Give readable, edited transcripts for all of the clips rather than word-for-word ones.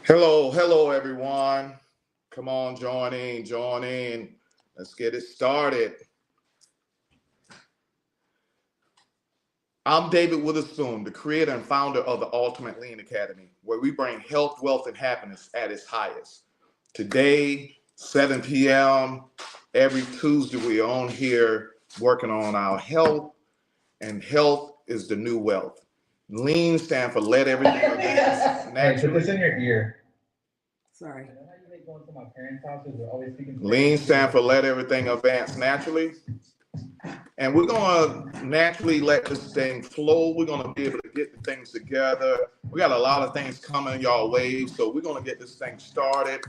Hello, everyone. Come on, join in. Let's get it started. I'm David Witherspoon, the creator and founder of the Ultimate Lean Academy, where we bring health, wealth, and happiness at its highest. Today, 7 p.m., every Tuesday, we're on here working on our health, and health is the new wealth. Lean stand for let everything advance Hey, put this in naturally. your ear. Sorry. You know how you like going to my parents' houses? They're always speaking Lean Spanish. stand for let everything advance naturally. And we're going to naturally let this thing flow. We're going to be able to get the things together. We got a lot of things coming y'all way, so we're going to get this thing started.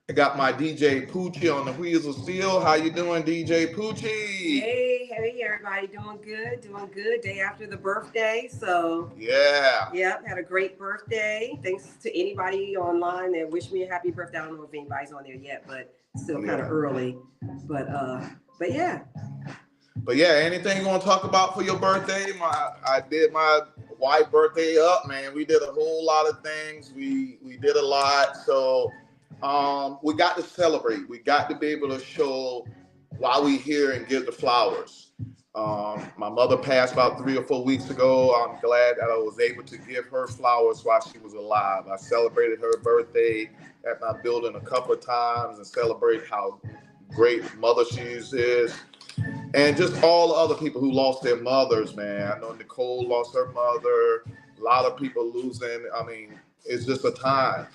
I got my DJ Poochie on the wheels of steel. How you doing, DJ Poochie? Hey, everybody, doing good, doing good. Day after the birthday, so Yeah. yep, had a great birthday. Thanks to anybody online that wished me a happy birthday. I don't know if anybody's on there yet, but still kind of Yeah. early. But yeah. But yeah, anything you want to talk about for your birthday? I did my white birthday up, man. We did a whole lot of things. We did a lot. So we got to celebrate. We got to be able to show why we here and give the flowers. My mother passed about 3 or 4 weeks ago. I'm glad that I was able to give her flowers while she was alive. I celebrated her birthday at my building a couple of times and celebrate how great mother she is, and just all the other people who lost their mothers, man. I know Nicole lost her mother. A lot of people losing. I mean, it's just a time,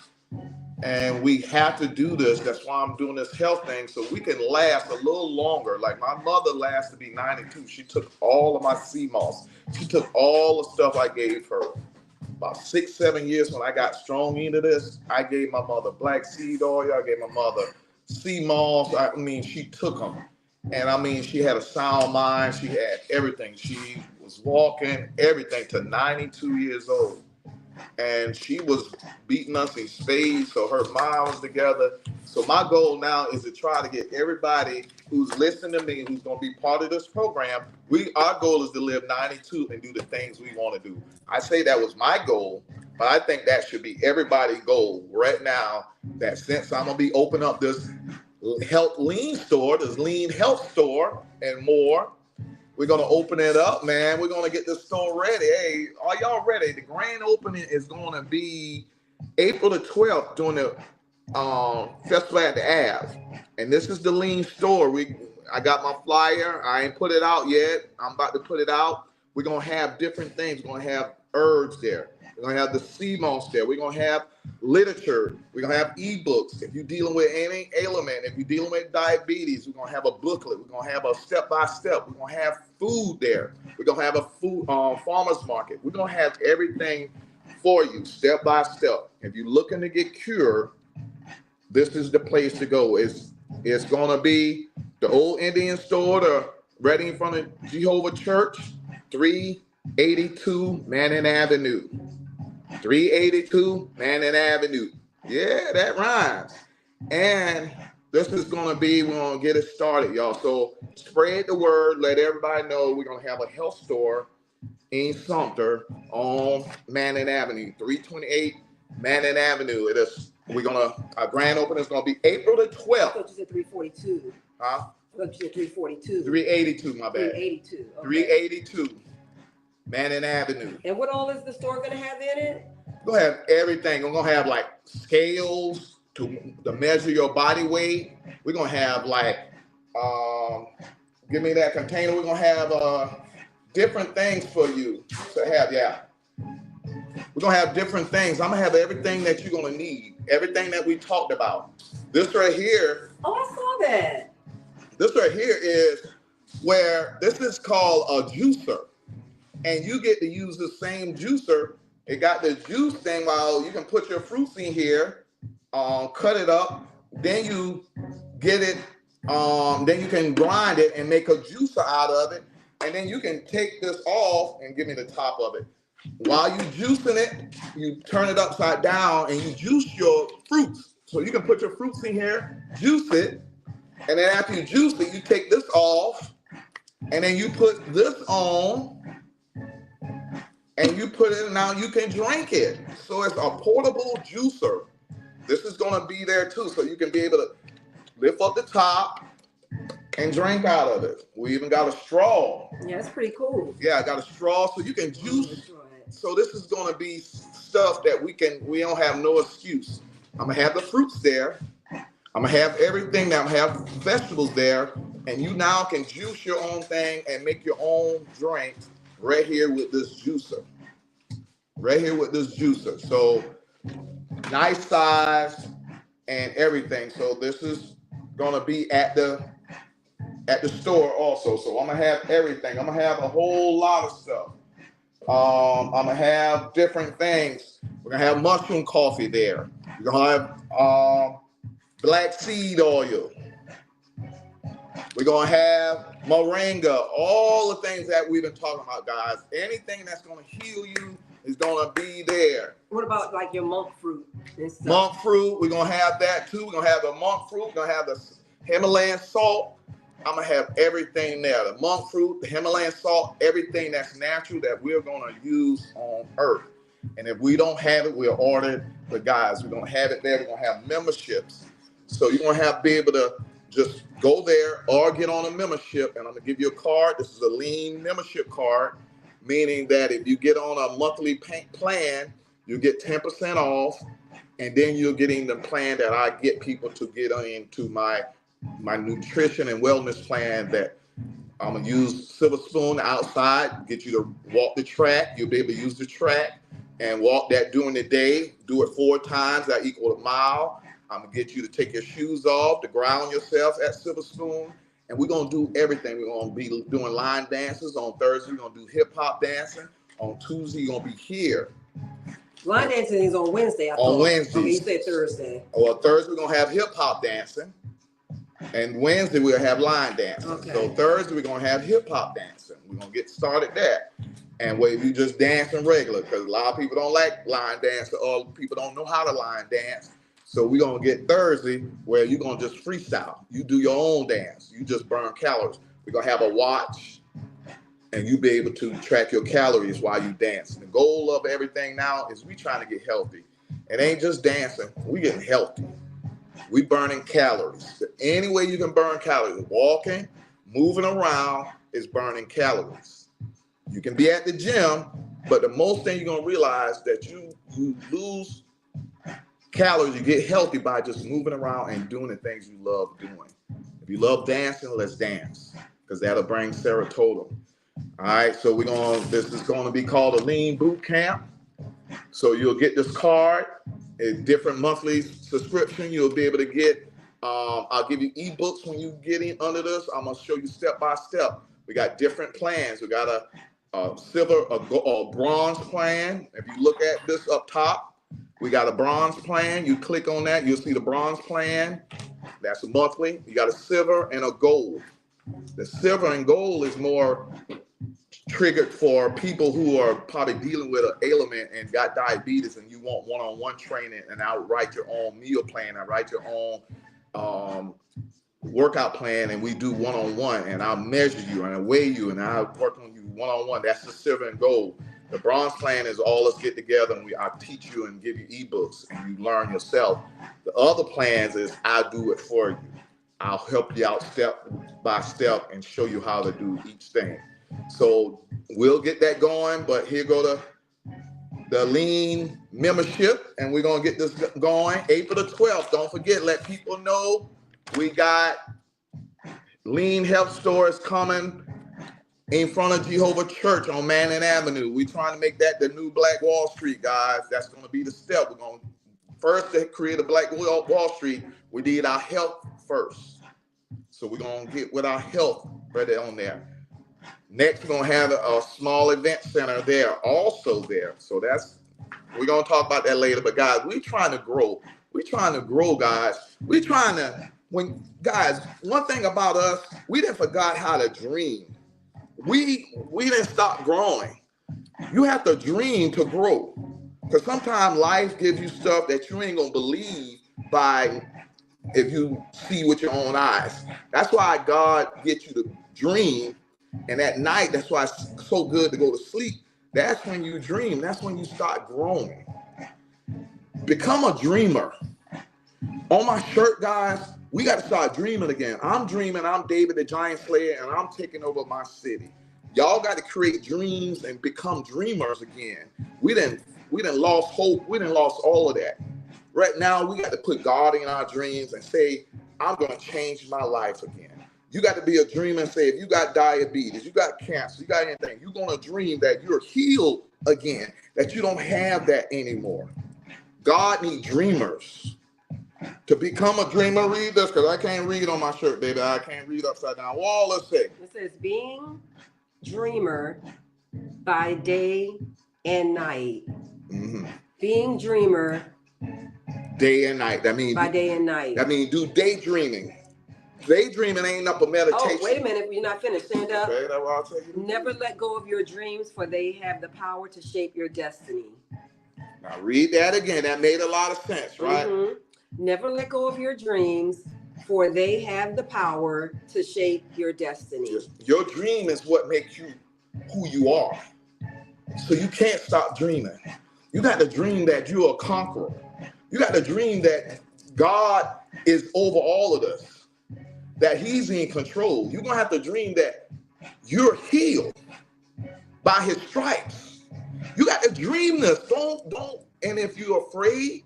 and we have to do this. That's why I'm doing this health thing so we can last a little longer. Like my mother lasted to be 92. She took all of my sea moss. She took all the stuff I gave her. About 6, 7 years when I got strong into this, I gave my mother black seed oil. I gave my mother sea moss. I mean, she took them. And I mean, she had a sound mind. She had everything. She was walking everything to 92 years old. And she was beating us in spades. So her mind was together. So my goal now is to try to get everybody who's listening to me, who's going to be part of this program. Our goal is to live 92 and do the things we want to do. I say that was my goal, but I think that should be everybody's goal right now. That since I'm gonna be opening up this health lean store, this lean health store, and more. We're gonna open it up, man. We're gonna get this store ready. Hey, are y'all ready? The grand opening is gonna be April the 12th during the festival at the Ave. And this is the lean store. I got my flyer. I ain't put it out yet. I'm about to put it out. We're gonna have different things. We're gonna have herbs there. We're gonna have the sea moss there. We're gonna have literature. We're gonna have ebooks. If you're dealing with any ailment, if you're dealing with diabetes, we're gonna have a booklet. We're gonna have a step by step. We're gonna have food there. We're gonna have a food farmers market. We're gonna have everything for you, step by step. If you're looking to get cured, this is the place to go. It's gonna be the old Indian store, the right in front of Jehovah Church, 382 Manning Avenue. 382 Manning Avenue. Yeah, that rhymes. And this is gonna be, we're gonna get it started, y'all. So spread the word, let everybody know we're gonna have a health store in Sumter on Manning Avenue, 328 Manning Avenue. It is. Our grand opening is gonna be April the I 12th. thought you said 342. Huh? I thought you said 342. 382, my bad. 382. Okay. 382 Manning Avenue. And what all is the store gonna have in it? We're gonna have everything. We're gonna have like scales to measure your body weight. We're gonna have like, give me that container. We're gonna have different things for you to have. Yeah, we're gonna have different things. I'm gonna have everything that you're gonna need. Everything that we talked about. This right here. Oh, I saw that. This right here is where this is called a juicer, and you get to use the same juicer. It got the juice thing. While you can put your fruits in here, cut it up, then you get it. Then you can grind it and make a juicer out of it, and then you can take this off and give me the top of it. While you juicing it, you turn it upside down and you juice your fruits. So you can put your fruits in here, juice it, and then after you juice it, you take this off, and then you put this on, and you put it, and now you can drink it. So it's a portable juicer. This is gonna be there too, so you can be able to lift up the top and drink out of it. We even got a straw. Yeah, it's pretty cool. Yeah, I got a straw so you can juice. So this is gonna be stuff that we don't have no excuse. I'm gonna have the fruits there. I'm gonna have everything now. I'm gonna have vegetables there, and you now can juice your own thing and make your own drink right here with this juicer. Right here with this juicer. So nice size and everything. So this is gonna be at the store also. So I'm gonna have everything. I'm gonna have a whole lot of stuff. I'm gonna have different things. We're gonna have mushroom coffee there. We're gonna have black seed oil. We're gonna have moringa. All the things that we've been talking about, guys. Anything that's gonna heal you is gonna be there. What about like your monk fruit and stuff? Monk fruit, we're gonna have that too. We're gonna have the monk fruit. We're gonna have the Himalayan salt. I'm gonna have everything there. The monk fruit, the Himalayan salt, everything that's natural that we're gonna use on earth. And if we don't have it, we'll order it. But guys, we're gonna have it there. We're gonna have memberships. So you're gonna be able to just go there or get on a membership, and I'm gonna give you a card. This is a lean membership card, meaning that if you get on a monthly plan, you get 10% off, and then you're getting the plan that I get people to get into my nutrition and wellness plan that I'm gonna use Silver Spoon outside, get you to walk the track. You'll be able to use the track and walk that during the day. Do it 4 times, that equal a mile. I'm gonna get you to take your shoes off, to ground yourself at Silver Spoon. And we're gonna do everything. We're gonna be doing line dances. On Thursday, we're gonna do hip hop dancing. On Tuesday, you're gonna be here. Line dancing is on Wednesday. On Wednesday. Okay, you said Thursday. Or Thursday, we're gonna have hip hop dancing. And Wednesday, we'll have line dancing. Okay. So Thursday, we're gonna have hip hop dancing. We're gonna get started there. And where you just dancing regular, because a lot of people don't like line dancing, or people don't know how to line dance. So we're gonna get Thursday where you're gonna just freestyle. You do your own dance. You just burn calories. We're gonna have a watch, and you be able to track your calories while you dance. And the goal of everything now is we trying to get healthy. It ain't just dancing. We getting healthy. We burning calories. Any way you can burn calories, walking, moving around is burning calories. You can be at the gym, but the most thing you're gonna realize that you lose calories, you get healthy by just moving around and doing the things you love doing. If you love dancing, let's dance, because that'll bring serotonin. All right, so this is gonna be called a Lean Boot Camp. So you'll get this card, a different monthly subscription. You'll be able to get, I'll give you ebooks when you get in under this. I'm gonna show you step by step. We got different plans. We got a silver, a bronze plan. If you look at this up top, we got a bronze plan. You click on that, you'll see the bronze plan. That's a monthly. You got a silver and a gold. The silver and gold is more triggered for people who are probably dealing with an ailment and got diabetes, and you want one-on-one training, and I'll write your own meal plan. I write your own workout plan, and we do one-on-one, and I'll measure you and I'll weigh you and I'll work on you one-on-one. That's the silver and gold. The bronze plan is all us get together and I teach you and give you ebooks and you learn yourself. The other plans is I do it for you. I'll help you out step by step and show you how to do each thing. So we'll get that going, but here go the Lean membership, and we're gonna get this going April the 12th. Don't forget, let people know we got Lean Health Stores coming in front of Jehovah Church on Manning Avenue. We're trying to make that the new Black Wall Street, guys. That's going to be the step. We're going to first to create a Black Wall Street. We need our health first. So we're going to get with our health right on there. Next, we're going to have a small event center there, also there. So we're going to talk about that later. But guys, we're trying to grow. We're trying to grow, guys. We're trying to, guys, one thing about us, we didn't forgot how to dream. We didn't stop growing. You have to dream to grow. Because sometimes life gives you stuff that you ain't going to believe if you see with your own eyes. That's why God gets you to dream. And at night, that's why it's so good to go to sleep. That's when you dream. That's when you start growing. Become a dreamer. On my shirt, guys, we got to start dreaming again. I'm dreaming. I'm David the Giant Slayer, and I'm taking over my city. Y'all got to create dreams and become dreamers again. We didn't lost hope. We didn't lost all of that. Right now, we got to put God in our dreams and say, I'm going to change my life again. You got to be a dreamer and say, if you got diabetes, you got cancer, you got anything, you're going to dream that you're healed again, that you don't have that anymore. God needs dreamers. To become a dreamer, read this, because I can't read on my shirt, baby. I can't read upside down. Wall, let's say. It says, being dreamer by day and night. Mm-hmm. Being dreamer day and night. That means by day and night. That means do daydreaming. Daydreaming ain't up a meditation. Oh, wait a minute. You're not finished. Stand up. Okay, that's what I'll tell you. Never let go of your dreams, for they have the power to shape your destiny. Now read that again. That made a lot of sense, right? Mm-hmm. Never let go of your dreams, for they have the power to shape your destiny. Your dream is what makes you who you are. So you can't stop dreaming. You got to dream that you're a conqueror. You got to dream that God is over all of this, that he's in control. You're going to have to dream that you're healed by his stripes. You got to dream this. Don't. And if you're afraid,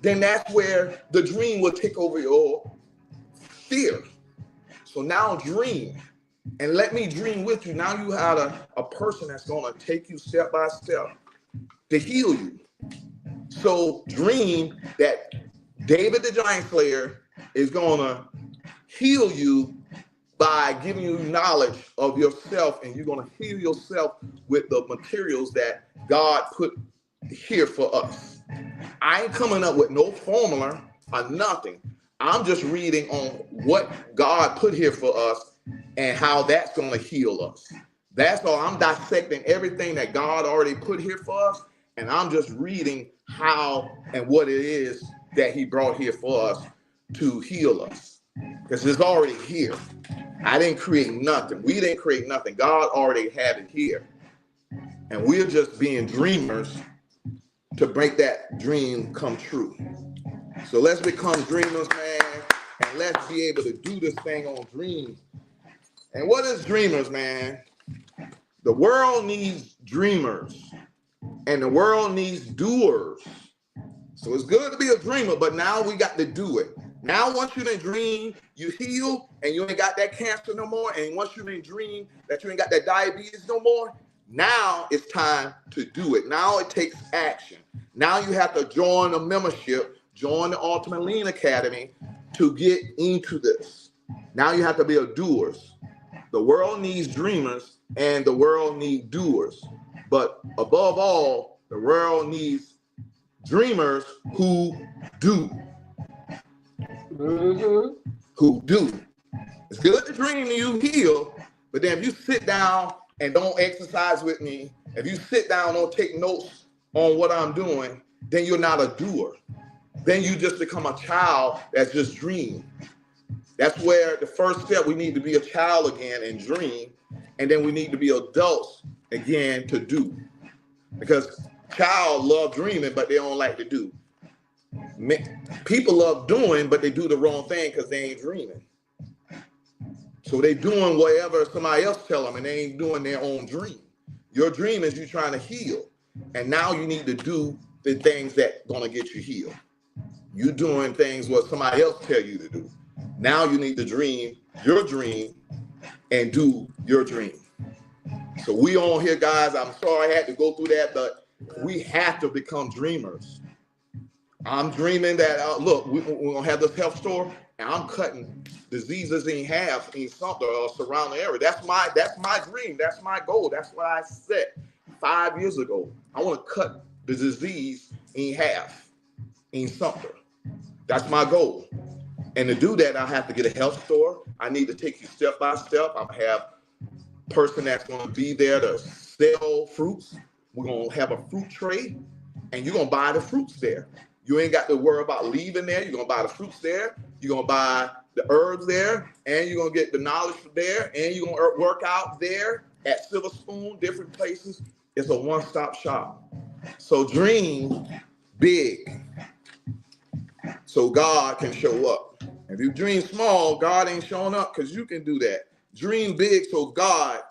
then that's where the dream will take over your fear. So now dream, and let me dream with you. Now you have a person that's going to take you step by step to heal you. So dream that David the Giant Slayer is going to heal you by giving you knowledge of yourself, and you're going to heal yourself with the materials that God put here for us. I ain't coming up with no formula or nothing. I'm just reading on what God put here for us and how that's going to heal us. That's all. I'm dissecting everything that God already put here for us, and I'm just reading how and what it is that he brought here for us to heal us, because it's already here. I didn't create nothing. We didn't create nothing. God already had it here, and we're just being dreamers to make that dream come true. So let's become dreamers, man, and let's be able to do this thing on dreams. And what is dreamers, man? The world needs dreamers, and the world needs doers. So it's good to be a dreamer, but now we got to do it. Now, once you didn't dream, you heal, and you ain't got that cancer no more. And once you didn't dream that you ain't got that diabetes no more, now it's time to do it. Now it takes action. Now you have to join a membership, join the Ultimate Lean Academy to get into this. Now you have to be a doers. The world needs dreamers and the world needs doers. But above all, the world needs dreamers who do. Mm-hmm. Who do. It's good to dream and you heal, but then if you sit down and don't exercise with me, if you sit down and don't take notes on what I'm doing, then you're not a doer. Then you just become a child that's just dream. That's where the first step, we need to be a child again and dream, and then we need to be adults again to do. Because child love dreaming, but they don't like to do. People love doing, but they do the wrong thing because they ain't dreaming. So they doing whatever somebody else tell them, and they ain't doing their own dream. Your dream is you trying to heal, and now you need to do the things that gonna get you healed. You doing things what somebody else tell you to do. Now you need to dream your dream and do your dream. So we on here, guys. I'm sorry I had to go through that, but we have to become dreamers. I'm dreaming that, look, we're going to have this health store, and I'm cutting diseases in half in something or surrounding area. That's my dream. That's my goal. That's what I set 5 years ago. I want to cut the disease in half in something. That's my goal. And to do that, I have to get a health store. I need to take you step by step. I'm going to have a person that's going to be there to sell fruits. We're going to have a fruit tray, and you're going to buy the fruits there. You ain't got to worry about leaving there. You're going to buy the fruits there. You're going to buy the herbs there, and you're going to get the knowledge from there, and you're going to work out there at Silver Spoon, different places. It's a one-stop shop. So dream big. so God can show up. If you dream small, God ain't showing up because you can do that. Dream big so God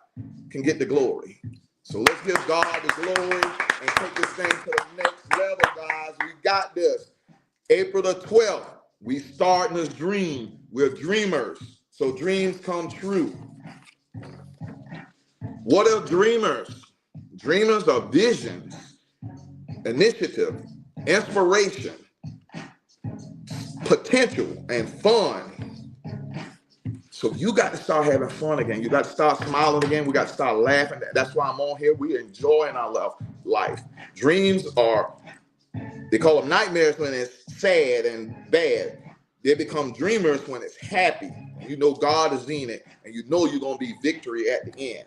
can get the glory. So let's give God the glory and take this thing to the next level, guys. We got this. April the 12th, we starting this dream. We're dreamers, so dreams come true. What are dreamers? Dreamers are visions, initiative, inspiration, potential, and fun. So you got to start having fun again. You got to start smiling again. We got to start laughing. That's why I'm on here. We're enjoying our life. Dreams are, they call them nightmares when it's sad and bad. They become dreamers when it's happy. You know God is in it, and you know you're going to be victory at the end.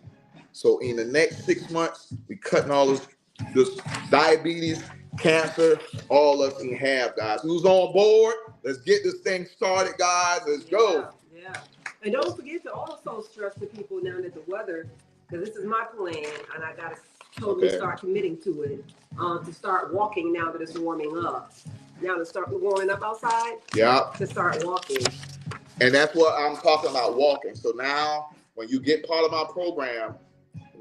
So in the next 6 months, we cutting all this diabetes, cancer, all of us can have, guys. Who's on board? Let's get this thing started, guys. Let's go. Yeah. And don't forget to also stress the people now that the weather, because this is my plan, and I got to totally start committing to it, to start walking now that it's warming up. Now to start warming up outside, to start walking. And that's what I'm talking about, walking. So now, when you get part of my program,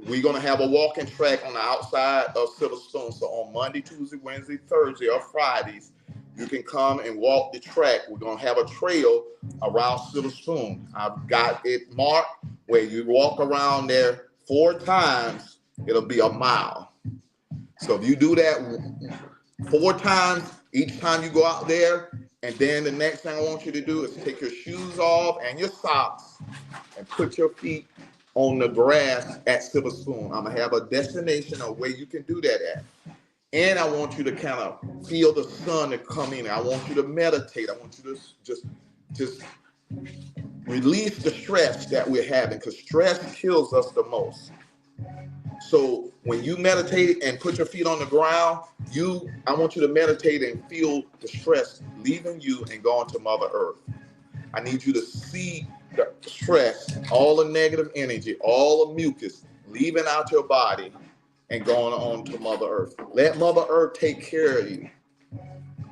we're going to have a walking track on the outside of Silverstone. So on Monday, Tuesday, Wednesday, Thursday, or Fridays, you can come and walk the track. We're going to have a trail around Silverstone. I've got it marked where you walk around there 4 times, it'll be a mile. So if you do that 4 times, each time you go out there, and then the next thing I want you to do is take your shoes off and your socks and put your feet on the grass at Silverstone. I'm going to have a destination of where you can do that at. And I want you to kind of feel the sun to come in. I want you to meditate. I want you to just release the stress that we're having, because stress kills us the most. So when you meditate and put your feet on the ground, I want you to meditate and feel the stress leaving you and going to Mother Earth. I need you to see the stress, all the negative energy, all the mucus leaving out your body and going on to Mother Earth. Let Mother Earth take care of you.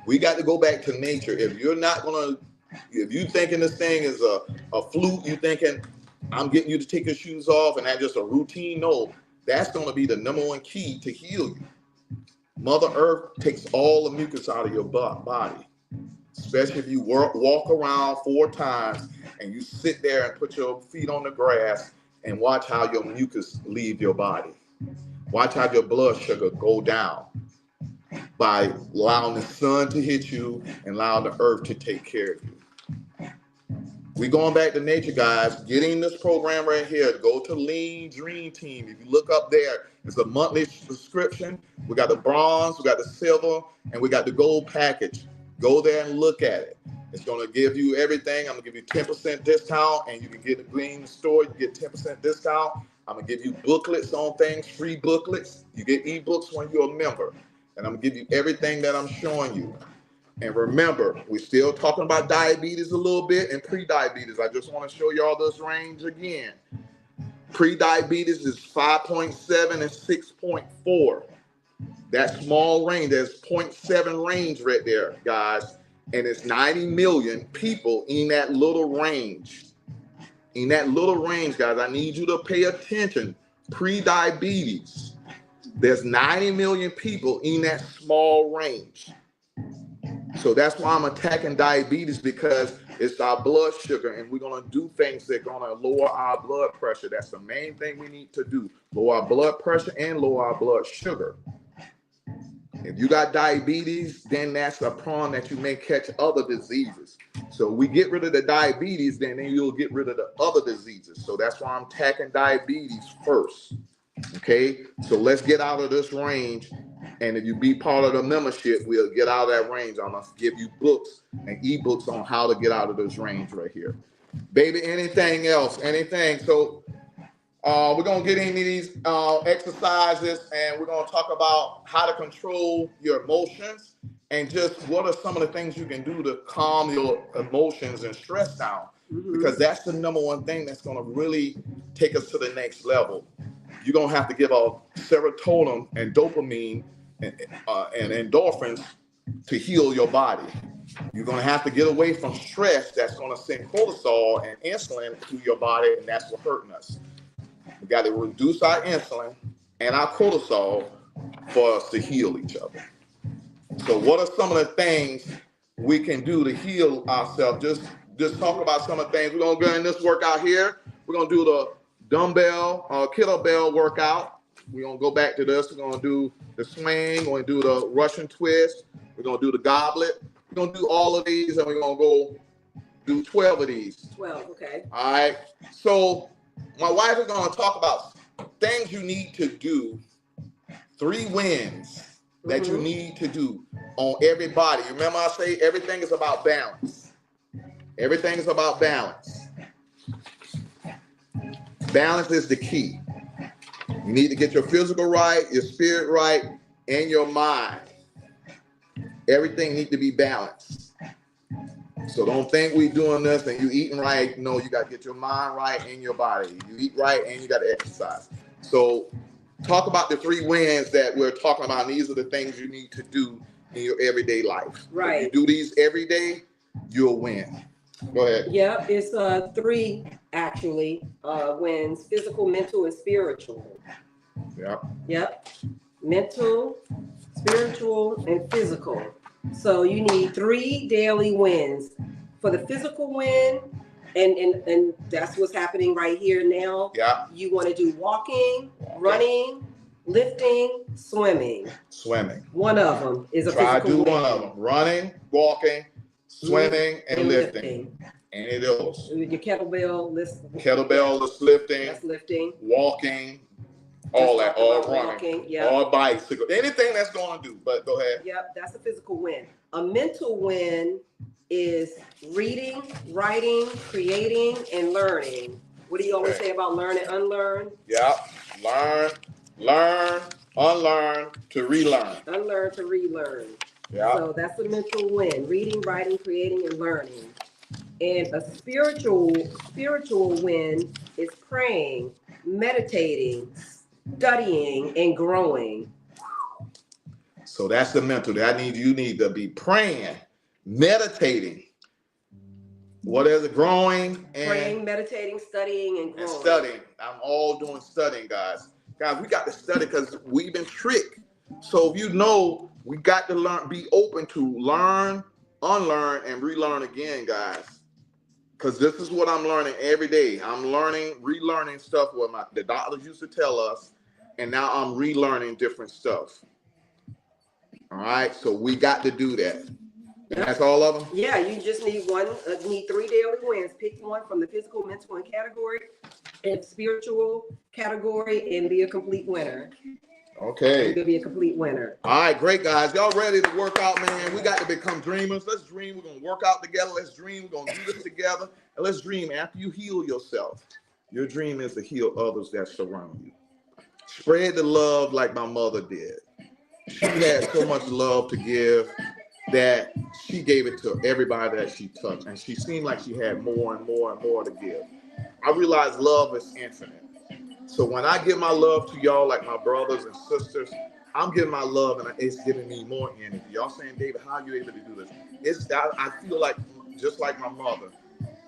We got to go back to nature. If you thinking this thing is a fluke, you thinking I'm getting you to take your shoes off and that's just a routine, no. That's going to be the number one key to heal you. Mother Earth takes all the mucus out of your body, especially if you walk around 4 times and you sit there and put your feet on the grass and watch how your mucus leave your body. Watch how your blood sugar go down by allowing the sun to hit you and allowing the earth to take care of you. We're going back to nature, guys. Getting this program right here. Go to Lean Dream Team. If you look up there, it's a monthly subscription. We got the bronze, we got the silver, and we got the gold package. Go there and look at it. It's going to give you everything. I'm going to give you 10% discount, and you can get the green store. You get 10% discount. I'm going to give you booklets on things, free booklets. You get ebooks when you're a member. And I'm going to give you everything that I'm showing you. And remember, we're still talking about diabetes a little bit and pre-diabetes. I just want to show y'all this range again. Pre-diabetes is 5.7 and 6.4. That small range, there's 0.7 range right there, guys. And it's 90 million people in that little range. In that little range, guys, I need you to pay attention. Pre-diabetes, there's 90 million people in that small range. So that's why I'm attacking diabetes, because it's our blood sugar, and we're going to do things that are going to lower our blood pressure. That's the main thing we need to do. Lower our blood pressure and lower our blood sugar. If you got diabetes, then that's a prong that you may catch other diseases. So we get rid of the diabetes, then you'll get rid of the other diseases. So that's why I'm attacking diabetes first. Okay, so let's get out of this range. And if you be part of the membership, we'll get out of that range. I'm going to give you books and ebooks on how to get out of this range right here. Baby, anything else? Anything? So we're going to get into these exercises, and we're going to talk about how to control your emotions and just what are some of the things you can do to calm your emotions and stress down. Because that's the number one thing that's going to really take us to the next level. You're going to have to give out serotonin and dopamine and endorphins to heal your body. You're going to have to get away from stress that's going to send cortisol and insulin to your body, and that's what's hurting us. We got to reduce our insulin and our cortisol for us to heal each other. So what are some of the things we can do to heal ourselves? Just talk about some of the things. We're going to go in this workout here. We're going to do the dumbbell, kettlebell workout. We're going to go back to this. We're going to do the swing. We're going to do the Russian twist. We're going to do the goblet. We're going to do all of these, and we're going to go do 12 of these. 12, okay. All right. So my wife is going to talk about things you need to do, 3 wins that you need to do on everybody. Remember I say everything is about balance. Everything is about balance. Balance is the key. You need to get your physical right, your spirit right, and your mind. Everything needs to be balanced. So don't think we doing this and you eating right. No, you got to get your mind right and your body. You eat right and you got to exercise. So talk about the 3 wins that we're talking about. And these are the things you need to do in your everyday life. Right. If you do these every day, you'll win. Go ahead. Yep, it's 3 actually wins: physical, mental, and spiritual. Yep. Mental, spiritual, and physical. So you need 3 daily wins. For the physical win, and that's what's happening right here now. Yeah. You want to do walking, running, lifting, swimming. Swimming. One of them is a Try physical to do win. one of them. Running, walking, swimming, and lifting. Any of those. Your kettlebell, Kettlebell is lifting. that's lifting. Walking, all that, all running, Walking, yep. all bicycle, anything that's going to do. But go ahead. Yep, that's a physical win. A mental win is reading, writing, creating, and learning. What do you always say about learn and unlearn? Yep. Learn, unlearn to relearn. Unlearn to relearn. Yeah. So that's a mental win: reading, writing, creating, and learning. And a spiritual win is praying, meditating, studying, and growing. So that's the mental. You need to be praying, meditating. What is it? Growing and Praying, meditating, studying, and growing. And studying. I'm all doing studying, guys. Guys, we got to study because we've been tricked. So we got to learn, be open to learn, unlearn, and relearn again, guys. Because this is what I'm learning every day. I'm learning, relearning stuff what the doctors used to tell us, and now I'm relearning different stuff. All right, so we got to do that. And that's all of them? Yeah, you just need 3 daily wins. Pick one from the physical, mental, and category, and spiritual category, and be a complete winner. Okay. You'll be a complete winner. All right, great, guys. Y'all ready to work out, man? We got to become dreamers. Let's dream. We're going to work out together. Let's dream. We're going to do this together. And let's dream. After you heal yourself, your dream is to heal others that surround you. Spread the love like my mother did. She had so much love to give that she gave it to everybody that she touched. And she seemed like she had more and more and more to give. I realized love is infinite. So when I give my love to y'all, like my brothers and sisters, I'm giving my love and it's giving me more energy. Y'all saying, David, how are you able to do this? I feel like, just like my mother,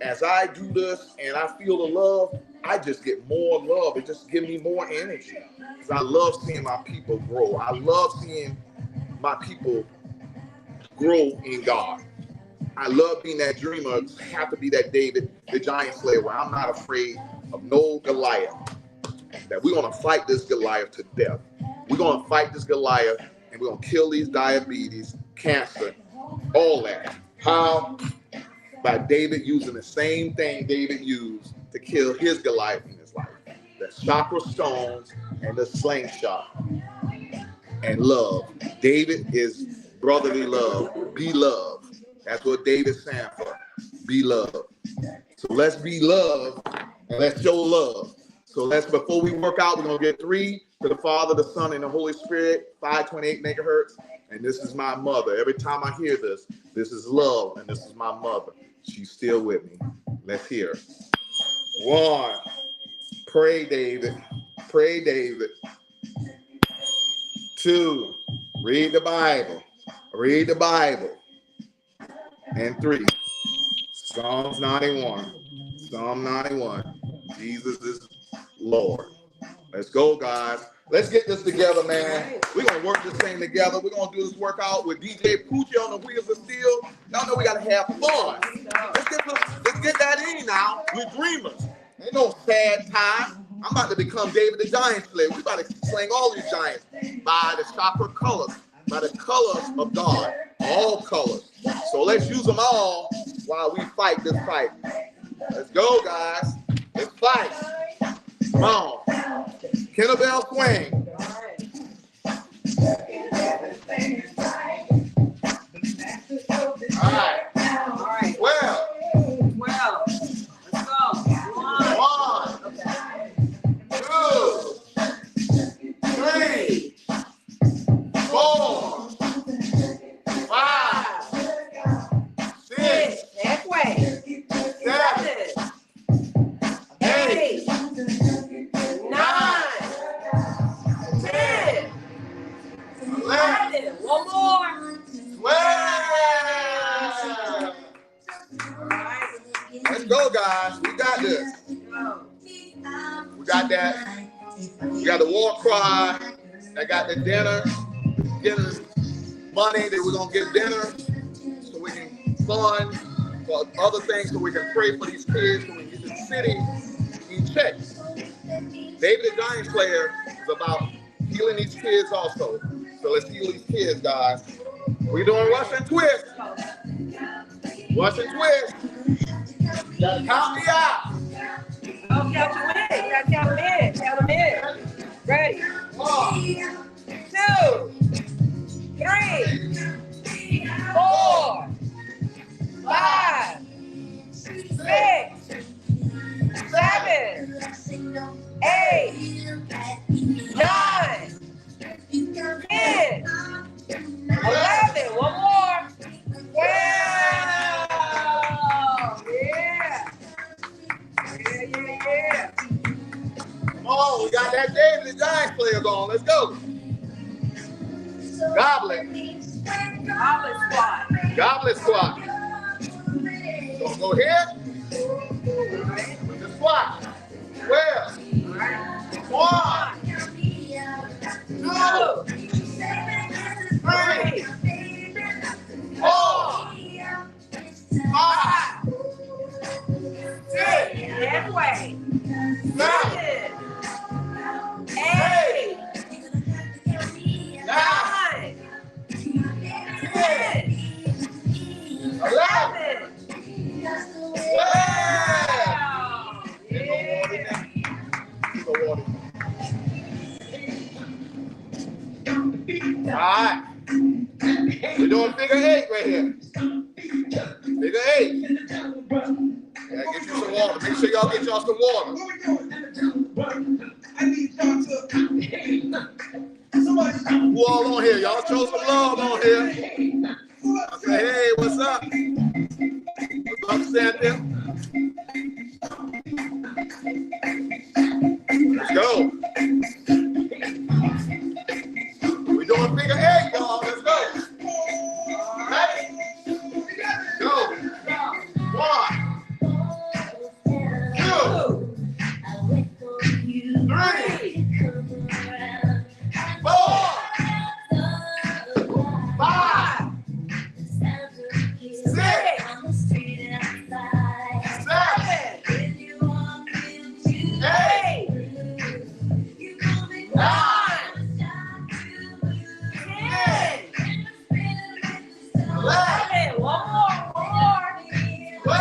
as I do this and I feel the love, I just get more love. It just gives me more energy. Because I love seeing my people grow. I love seeing my people grow in God. I love being that dreamer. I have to be that David, the giant slayer, where I'm not afraid of no Goliath. That we're going to fight this Goliath to death. We're going to fight this Goliath and we're going to kill these diabetes, cancer, all that. How? By David using the same thing David used to kill his Goliath in his life. The chakra stones and the slingshot. And love. David is brotherly love. Be love. That's what David's saying for. Be love. So let's be love and let's show love. So before we work out, we're going to get 3 to the Father, the Son, and the Holy Spirit, 528 megahertz. And this is my mother. Every time I hear this is love, and this is my mother. She's still with me. Let's hear her. 1. Pray, David. Pray, David. 2. Read the Bible. Read the Bible. and 3. Psalms 91. Psalm 91. Jesus is Lord. Let's go, guys. Let's get this together, man. We're going to work this thing together. We're going to do this workout with DJ Poochie on the Wheels of Steel. Y'all know we got to have fun. Let's get that in now. We're dreamers. Ain't no sad time. I'm about to become David the Giant Slayer. We're about to sling all these giants by the chakra colors, by the colors of God. All colors. So let's use them all while we fight this fight. Let's go, guys. Let's fight. Come on. Kettlebell swing. All right. Well. Let's go. 1, 2, 3, 4, 5, 6, halfway. 7, 8, 9, 10, 11. One more. 12. Let's go, guys. We got this. We got that. We got the war cry. I got the dinner. Dinner money that we're going to get dinner so we can fund for other things, so we can pray for these kids, so we can get the city in check. David the Giant Slayer is about healing these kids also. So let's heal these kids, guys. We're doing Russian twist. Russian twist. Count me out. Oh, count you in. You gotta count them in. Count them in. Ready? 1, 2, 3, 4, 5, 6, 7, 8, 9, 10, 11. One more. 12. Yeah. Yeah. Come on, we got that David the Giant Slayer going. Let's go. Goblet. Goblet squat. Goblet squat. So go here. With the squat. 12. 1, 2, 3, 4, 5, 6, Halfway. 7, 8, 9, 10, 11. 12. All right. We're doing figure 8 right here. Figure 8. Yeah, get you some water. Make sure y'all get y'all some water. Who all on here? Y'all show some love on here. I say, hey, what's up? What's up, Santa? Let's go. We're doing figure 8, y'all. Let's go. Ready? Go. 1, 2, 3, 4, 5, 6, 7, 8, 9, 11. One more. 12.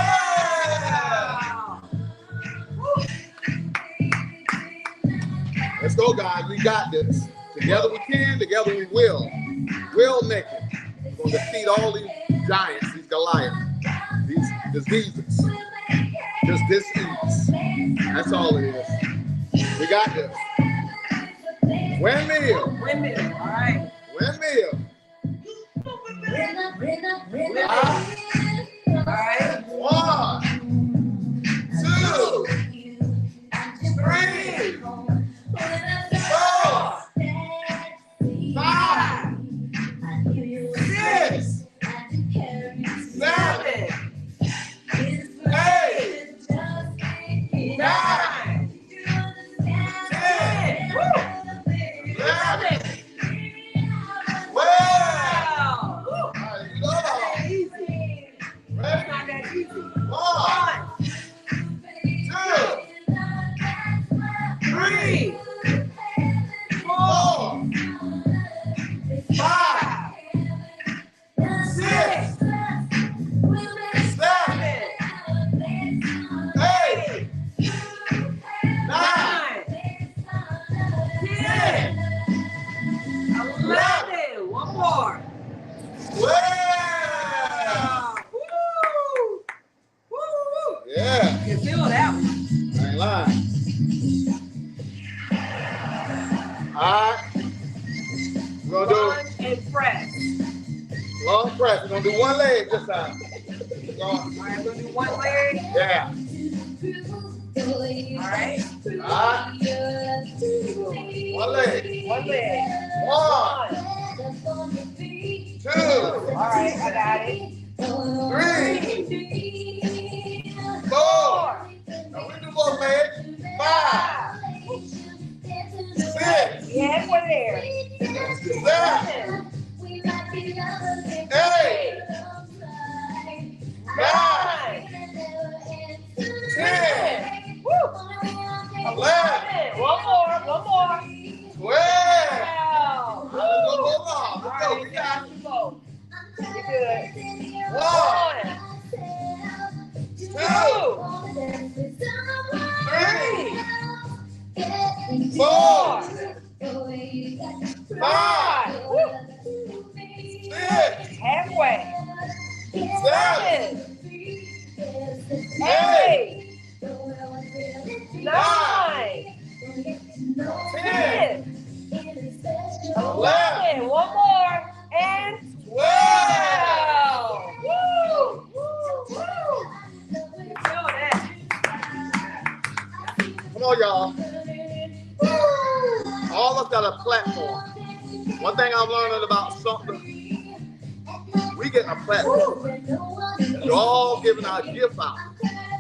Let's go, guys. We got this. Together we can, together we will. We'll make it. We're going to defeat all these giants, these Goliaths, these diseases. Just disease. That's all it is. We got this. Windmill. Windmill. All right. Windmill. All right. 1, 2, 3, 4, 5, 6, 7, Long press. We're gonna do one leg this time. All right, we're gonna do one leg. Yeah. All right. All right. One leg. One leg. One. Two. All right, I got it. 3. 4. Now we do one leg. 5. 6. Yeah, we're there. 7. 8. 9. 10. Woo. 11. One more. 12. Wow. Let's go long. All Let's go. right, We got you go. You're good. 1, 2, 3, 4, 5, 6, Halfway. 7, 8, 9, 10, 11. One more. And 12. Woo! Feel that. Come on, y'all. All of us got a platform. One thing I'm learning about something, we get a platform. We're all giving our gift out,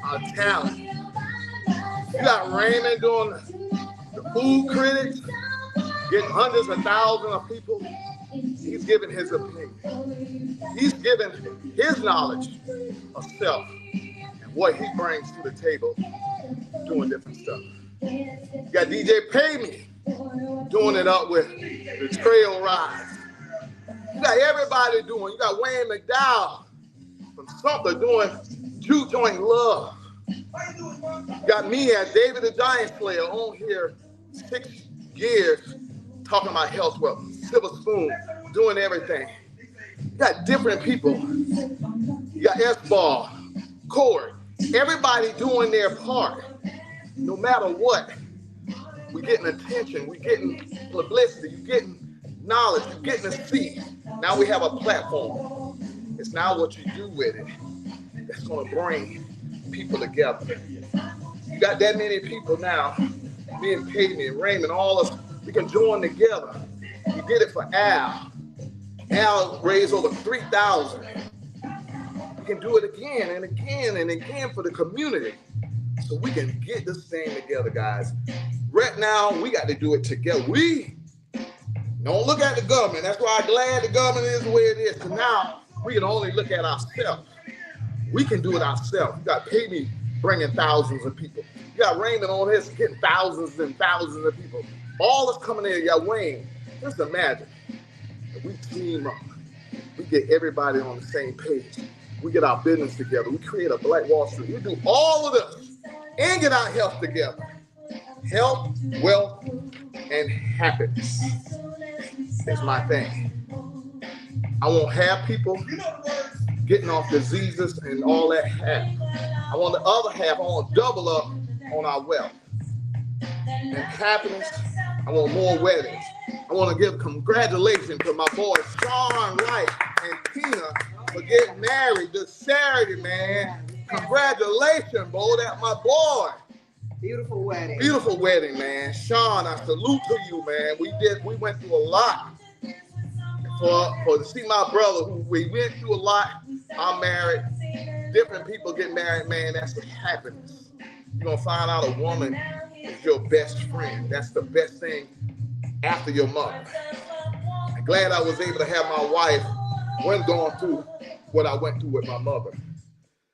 our talent. You got Raymond doing the food critics, getting hundreds of thousands of people. He's giving his opinion. He's giving his knowledge of self and what he brings to the table, doing different stuff. You got DJ Pay Me doing it up with the trail rides. You got everybody doing. You got Wayne McDowell from Sumter doing Juke Joint Love. You got me as David the Giant Slayer on here 6 years talking about health wealth. Silver Spoon doing everything. You got different people. You got S-Ball, Cord, everybody doing their part. No matter what, we're getting attention, we're getting publicity, you're getting knowledge, you're getting a seat. Now we have a platform. It's now what you do with it that's going to bring people together. You got that many people now, me and Peyton and Raymond, all of us, we can join together. We did it for Al. Al raised over 3,000. We can do it again and again and again for the community. So we can get this thing together, guys. Right now, we got to do it together. We don't look at the government. That's why I'm glad the government is the way it is. Because now we can only look at ourselves. We can do it ourselves. You got Pay Me bringing thousands of people. You got Raymond on this getting thousands and thousands of people. All that's coming in. You got Wayne. Just imagine if we team up. We get everybody on the same page. We get our business together. We create a Black Wall Street. We do all of this and get our health together. Health, wealth, and happiness is my thing. I won't have people getting off diseases and all that half. I want the other half, I want to double up on our wealth. And happiness, I want more weddings. I want to give congratulations to my boys, Sean Wright and Tina, for getting married this Saturday, man. Congratulations, boy, that's my boy. Beautiful wedding. Beautiful wedding, man. Sean, I salute to you, man. We went through a lot for to see my brother, who we went through a lot. I'm married. Different people get married, man. That's happiness. You're gonna find out a woman is your best friend. That's the best thing after your mother. I'm glad I was able to have my wife when going through what I went through with my mother,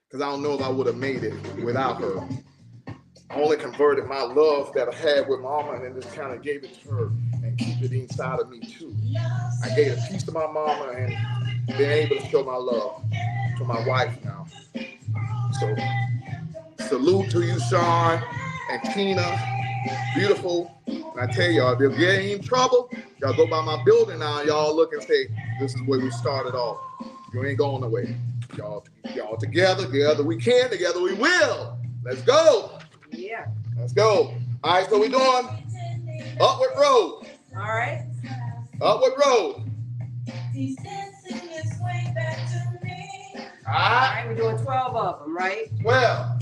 because I don't know if I would have made it without her. I only converted my love that I had with mama and then just kind of gave it to her and keep it inside of me too. I gave a piece to my mama and been able to show my love to my wife now. So salute to you, Sean and Tina. Beautiful. And I tell y'all, if you're getting in trouble, y'all go by my building now, y'all look and say, this is where we started off. You ain't going away. Y'all together we can, together we will. Let's go. Yeah. Let's go. All right, so we're doing Upward Road. All right. Upward Road. right, we're doing 12 of them, right? 12.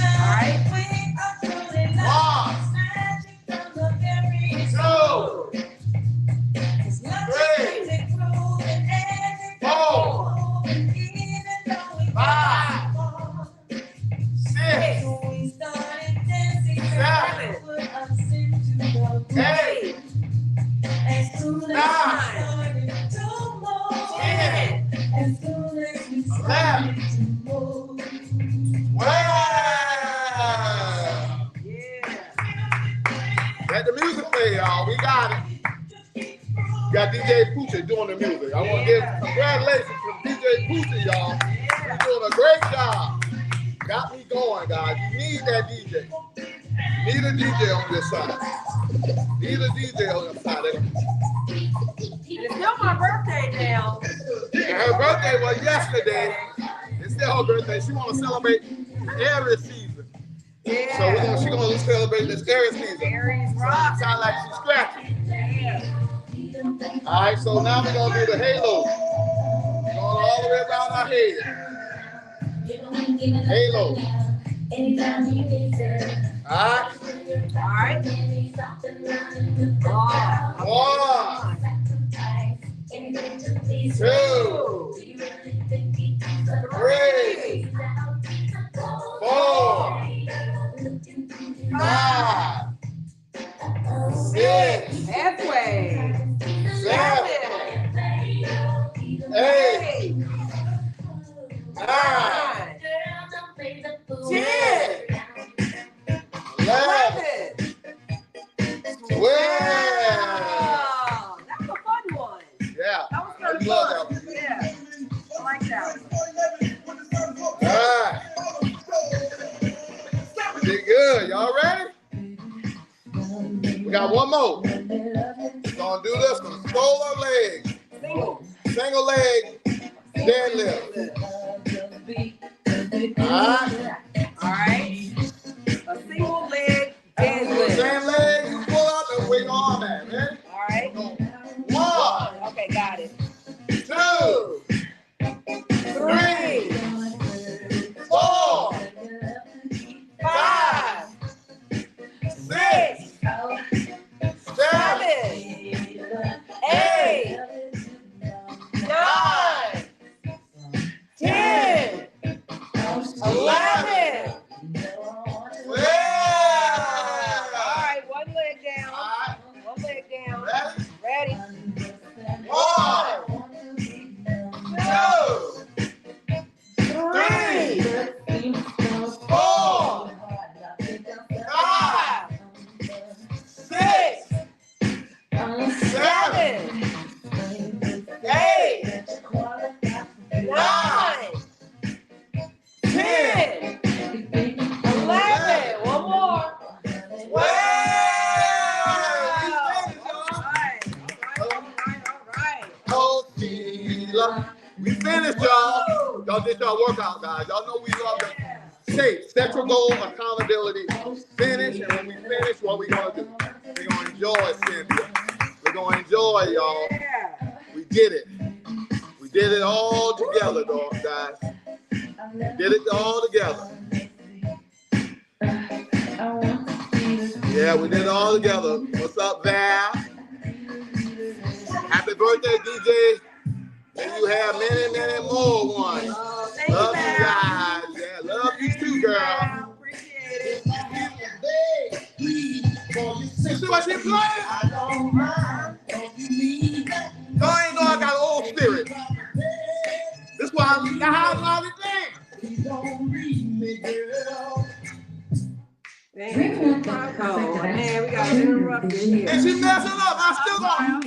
All right. 12. Let the music play, y'all. We got it. Got DJ Poochie doing the music. I want to give congratulations to DJ Poochie, y'all. He's doing a great job. Got me going, guys. You need that DJ. You need a DJ on this side. Need a DJ on your side. It's still my birthday now. And her birthday was yesterday. It's still her birthday. She want to celebrate every season. Yeah. So she's going to celebrate this Aries season. Aries rock. Sound like she's scratching. Yeah. All right, so now we're going to do the halo. Going all the way around our head. Halo. All right. All right. 1, 2, 3, 4, 5, 6, Halfway. 7, 8, 9, 10, 11, 12. That's a fun one. Yeah. That was kind of love fun. that one. Yeah. I like that one. All right. We did good. Y'all ready? We got one more. We're gonna do this one. Shoulder leg. Single leg. Deadlift. All right. All right. A single leg deadlift. Same leg. You pull up and wait on that, man. All right. 1, Okay, got it. 2, 3, 4, 5, 6, 7, 8, 9, 10, 11, 12. All right, one leg down. One leg down. Ready? 1, 2, 3, 4, 5, 6, 7, 8, 9, 10, 11. One more. 12. All right. Coach Sheila. We finished, y'all. Y'all did y'all workout, guys. Y'all know we love the shape, set your goal, accountability. Finish, and when we finish, what we gonna do? We're gonna enjoy, Cynthia. We're gonna enjoy, y'all. We did it. We did it all together, though, guys. We did it all together. Yeah, we did it all together. What's up, Val? Happy birthday, DJ. And you have many, many more ones. Oh, thank Love you, you Val. guys. Yeah, love you too, girl. Appreciate it. You see what she playing? I don't mind. Y'all ain't know I got an old spirit. This why I'm the house all the thing. Oh, man, we got to interrupt you here. And she messing up. I still got. I'm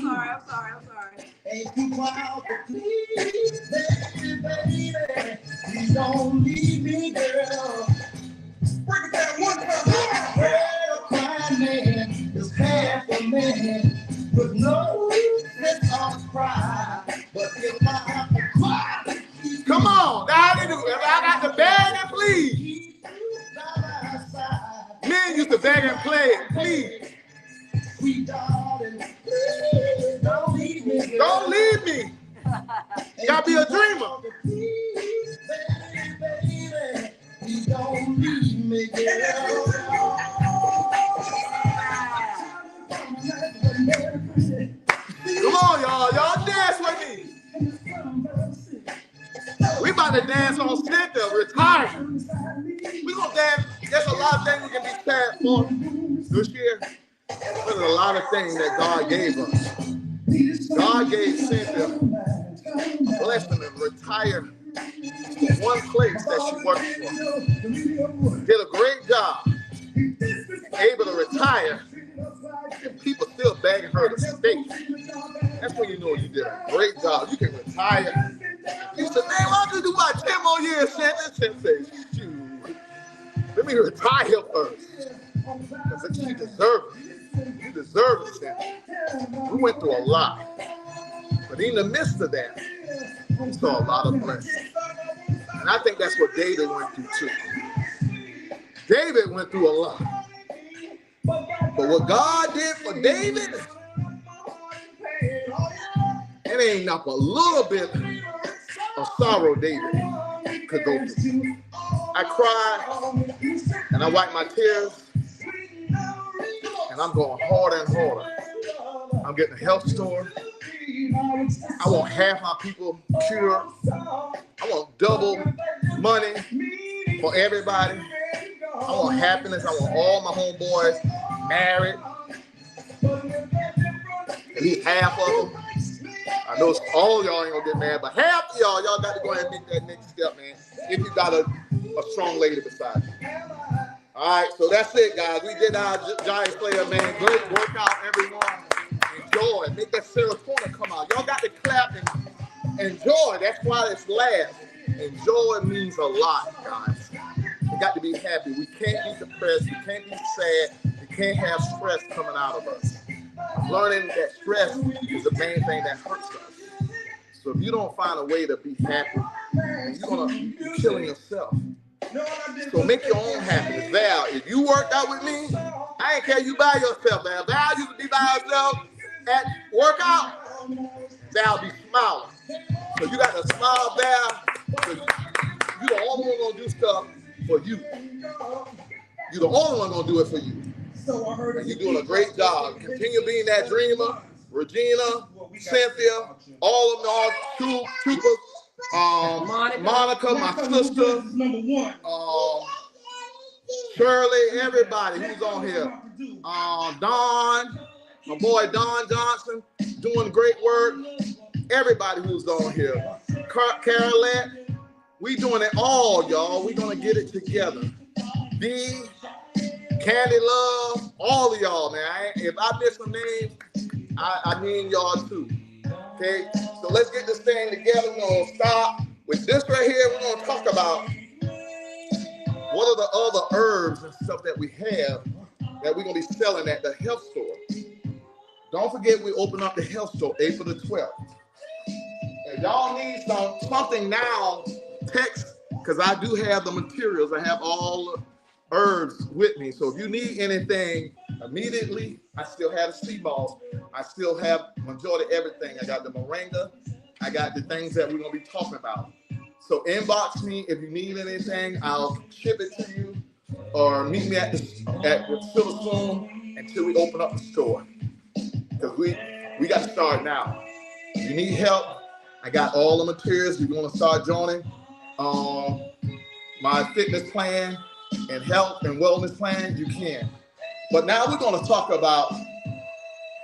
sorry. Ain't too wild for please, baby. You don't leave me, girl. Break it down one time. Well, a crying man is half a man with no sense of pride. But if I have to cry, Come on. Now I got to beg and plead. Men used to beg and play, please. sweet darling, please don't leave me. Don't leave me. Gotta be a dreamer. Please, Come on, y'all. Y'all dance with me. We about to dance on Cynthia, retire. We gonna dance. There's a lot of things we can be sad for this year. There's a lot of things that God gave us. God gave Cynthia a blessing and retire to one place that she worked for. Did a great job. Able to retire. And people still begging her to stay. That's when you know you did a great job. You can retire. You said, man, why don't you do about 10 more years, Cynthia? Cynthia says, shoot, let me retire first. Because she deserves it. You deserve it, Cynthia. We went through a lot. But in the midst of that, we saw a lot of blessings. And I think that's what David went through too. David went through a lot. But what God did for David, it ain't not a little bit of sorrow David could go through. I cried and I wiped my tears and I'm going harder and harder. I'm getting a health store. I want half my people cured. I want double money for everybody. I want happiness. I want all my homeboys married. At least half of them. I know all y'all ain't gonna get mad, but half of y'all got to go ahead and make that next step, man. If you got a strong lady beside you. All right, so that's it, guys. We did our Giants player, man. Great workout, everyone. Enjoy. Make that serotonin come out. Y'all got to clap and enjoy. That's why it's last. Enjoy means a lot, guys. We got to be happy. We can't be depressed. We can't be sad. We can't have stress coming out of us. I'm learning that stress is the main thing that hurts us. So if you don't find a way to be happy, you're going to be killing yourself. So make your own happiness. Val, if you worked out with me, I ain't care you by yourself, Val. Val used to be by herself at workout. Val be smiling. So you got to smile, Val, because you're the only one going to do stuff for you. You're the only one going to do it for you. And you're doing a great job. Continue being that dreamer. Regina, Cynthia, all of them, all troopers. Monica, my sister, Shirley, everybody who's on here. Don, my boy Don Johnson, doing great work. Everybody who's on here. Carolette, we doing it all, y'all. We gonna get it together. D, Candy Love, all of y'all, man. If I miss some names, I mean y'all too. Okay, so let's get this thing together. We're gonna stop with this right here. We're gonna talk about what are the other herbs and stuff that we have that we're gonna be selling at the health store. Don't forget we open up the health store April the 12th. If y'all need something now, text, because I do have the materials. I have all the herbs with me. So if you need anything immediately, I still have the sea balls. I still have majority of everything. I got the moringa. I got the things that we're going to be talking about. So inbox me if you need anything. I'll ship it to you or meet me at Silver Spoon until we open up the store. Because we got to start now. If you need help, I got all the materials. If you want to start joining my fitness plan and health and wellness plan, you can. But now we're going to talk about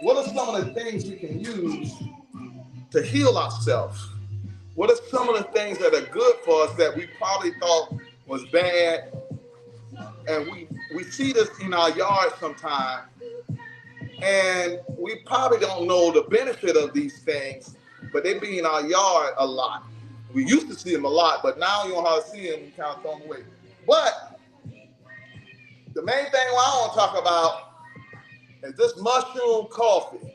what are some of the things we can use to heal ourselves. What are some of the things that are good for us that we probably thought was bad? And we see this in our yard sometimes, and we probably don't know the benefit of these things, but they be in our yard a lot. We used to see them a lot, but now you don't know how to see them, you kind of throw them away. But the main thing I want to talk about is this mushroom coffee.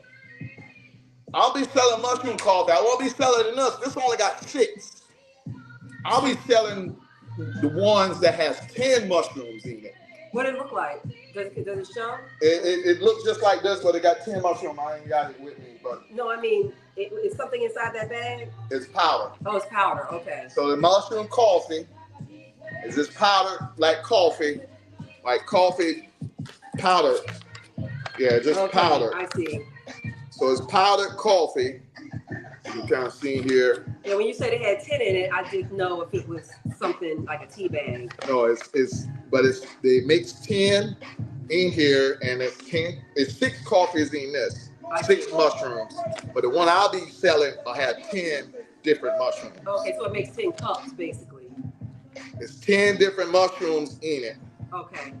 I'll be selling mushroom coffee. I won't be selling this. This only got 6. I'll be selling the ones that has 10 mushrooms in it. What it look like? Does it show? It looks just like this, but it got 10 mushrooms. I ain't got it with me, but No, I mean, it's something inside that bag? it's powder. Oh, it's powder, okay. So the mushroom coffee is this powder like coffee, like coffee powder. Yeah, just Okay, powder. I see. So it's powdered coffee. You kind of see here. Yeah, when you said it had 10 in it, I didn't know if it was something like a tea bag. No, but they mix 10 in here, and it's 6 coffees in this, 6 mushrooms. But the one I'll be selling will have 10 different mushrooms. Okay, so it makes 10 cups basically. It's 10 different mushrooms in it. Okay.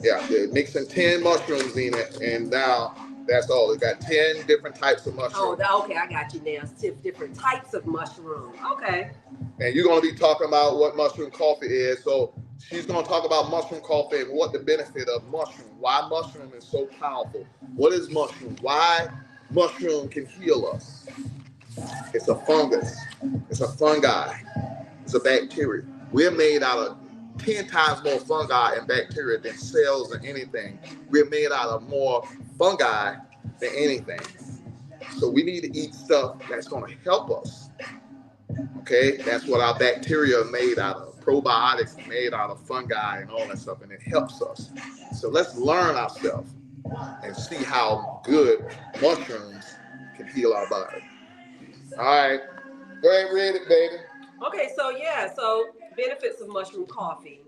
Yeah, they're mixing 10 mushrooms in it, and now that's all. It got 10 different types of mushrooms. Oh, okay, I got you now. It's 10 different types of mushroom. Okay. And you're going to be talking about what mushroom coffee is. So she's going to talk about mushroom coffee and what the benefit of mushroom, why mushroom is so powerful. What is mushroom? Why mushroom can heal us? It's a fungus. It's a fungi. It's a bacteria. We're made out of 10 times more fungi and bacteria than cells or anything. We're made out of more fungi than anything. So we need to eat stuff that's going to help us. Okay, that's what our bacteria are made out of. Probiotics are made out of fungi and all that stuff, and it helps us. So let's learn ourselves and see how good mushrooms can heal our body. All right, go ahead and read it, baby. Okay, so benefits of mushroom coffee.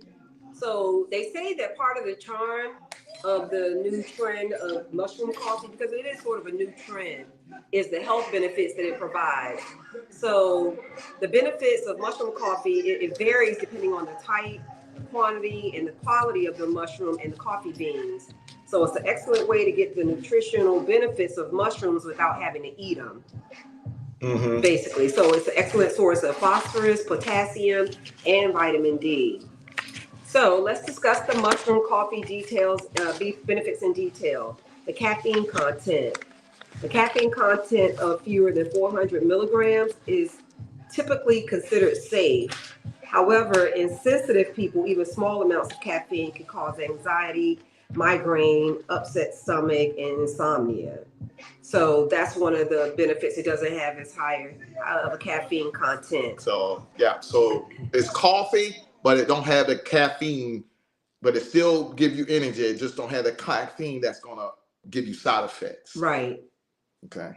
So they say that part of the charm of the new trend of mushroom coffee, because it is sort of a new trend, is the health benefits that it provides. So the benefits of mushroom coffee, it varies depending on the type, the quantity, and the quality of the mushroom and the coffee beans. So it's an excellent way to get the nutritional benefits of mushrooms without having to eat them. Mm-hmm. Basically. So it's an excellent source of phosphorus, potassium, and vitamin D. So let's discuss the mushroom coffee benefits in detail. The caffeine content. The caffeine content of fewer than 400 milligrams is typically considered safe. However, in sensitive people, even small amounts of caffeine can cause anxiety, migraine, upset stomach, and insomnia. So that's one of the benefits. It doesn't have as high of a caffeine content. So yeah, so it's coffee, but it don't have the caffeine, but it still give you energy. It just don't have the caffeine that's gonna give you side effects. Right. Okay.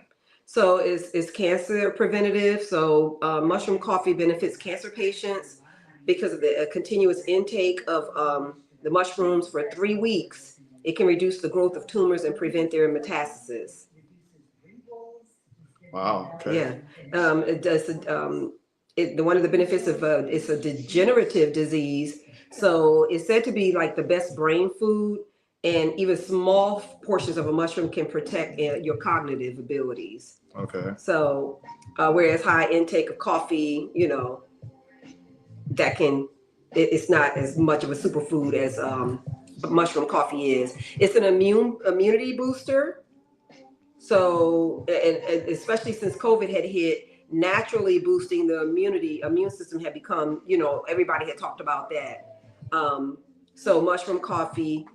So it's cancer preventative. So mushroom coffee benefits cancer patients because of the continuous intake of the mushrooms for 3 weeks. It can reduce the growth of tumors and prevent their metastasis. Wow. Okay. Yeah. It does. One of the benefits of it's a degenerative disease. So it's said to be like the best brain food, and even small portions of a mushroom can protect your cognitive abilities. Okay. So whereas high intake of coffee, it's not as much of a superfood as mushroom coffee is. It's an immunity booster. So, and especially since COVID had hit, naturally boosting the immune system had become, everybody had talked about that. So mushroom coffee,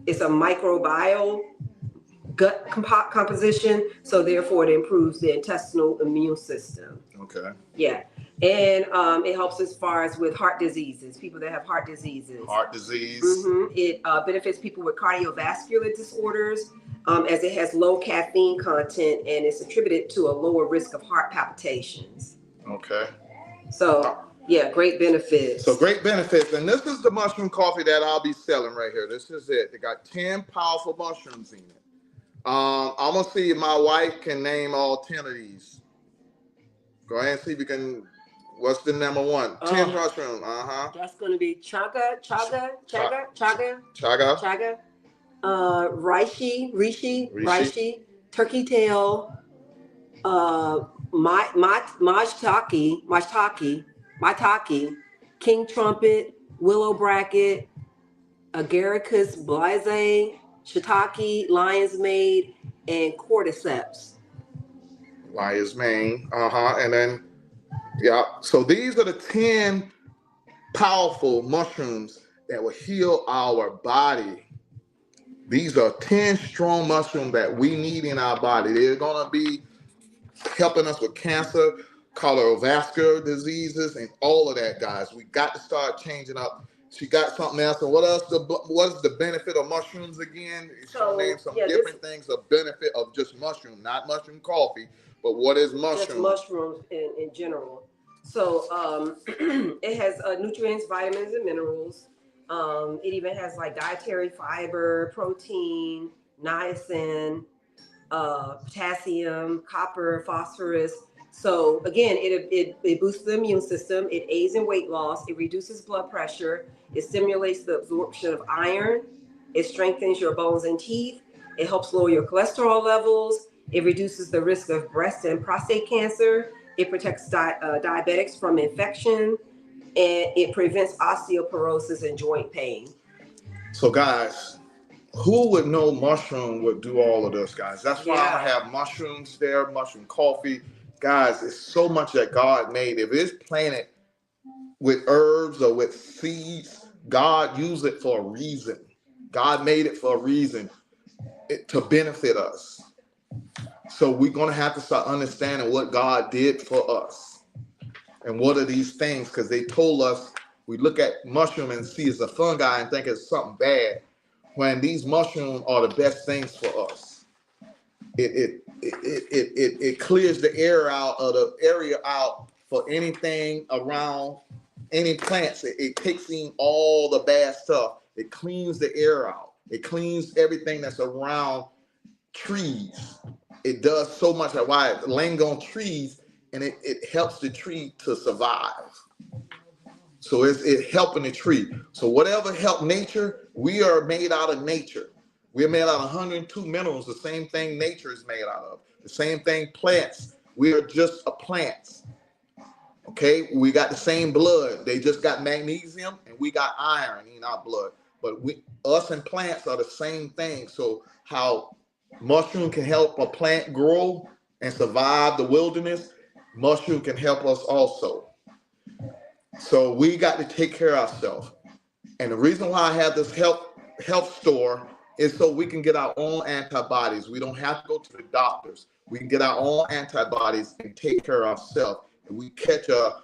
it's a microbial gut composition. So therefore it improves the intestinal immune system. Okay. Yeah. And it helps as far as with heart diseases, people that have heart diseases. Heart disease. Mm-hmm. It benefits people with cardiovascular disorders, as it has low caffeine content and it's attributed to a lower risk of heart palpitations. Okay. So, yeah, great benefits. So great benefits. And this is the mushroom coffee that I'll be selling right here. This is it. They got 10 powerful mushrooms in it. I'm going to see if my wife can name all 10 of these. Go ahead and see if you can. What's the number one? 10 mushrooms. That's going to be chaga, reishi, turkey tail, maitake, king trumpet, willow bracket, agaricus blase, shiitake, lion's mane, and cordyceps. Lion's mane. And then, yeah. So these are the 10 powerful mushrooms that will heal our body. These are 10 strong mushrooms that we need in our body. They're going to be helping us with cancer, cardiovascular diseases, and all of that, guys. We got to start changing up she got something else. And what else? What's the benefit of mushrooms again? So, Name some yeah, different things of benefit of just mushroom, not mushroom coffee, but what is just mushroom? mushrooms in general. So it has nutrients, vitamins, and minerals. It even has like dietary fiber, protein, niacin, potassium, copper, phosphorus. So again, it boosts the immune system. It aids in weight loss. It reduces blood pressure. It stimulates the absorption of iron. It strengthens your bones and teeth. It helps lower your cholesterol levels. It reduces the risk of breast and prostate cancer. It protects diabetics from infection. And it prevents osteoporosis and joint pain. So guys, who would know mushroom would do all of this, guys? That's why I have mushrooms there, mushroom coffee. Guys, it's so much that God made. If it's planted with herbs or with seeds, God used it for a reason. God made it for a reason, to benefit us. So we're going to have to start understanding what God did for us. And what are these things? Because they told us, we look at mushroom and see it's a fungi and think it's something bad, when these mushrooms are the best things for us. It clears the air out, or the area out, for anything around any plants. It takes in all the bad stuff. It cleans the air out. It cleans everything that's around trees. It does so much. That's why it's laying on trees, and it helps the tree to survive. So it's helping the tree. So whatever help nature, we are made out of nature. We're made out of 102 minerals, the same thing nature is made out of. The same thing plants. We are just a plants. Okay, we got the same blood. They just got magnesium and we got iron in our blood. But us and plants are the same thing. So how mushroom can help a plant grow and survive the wilderness, mushroom can help us also. So we got to take care of ourselves. And the reason why I have this health store is so we can get our own antibodies. We don't have to go to the doctors. We can get our own antibodies and take care of ourselves. If we catch a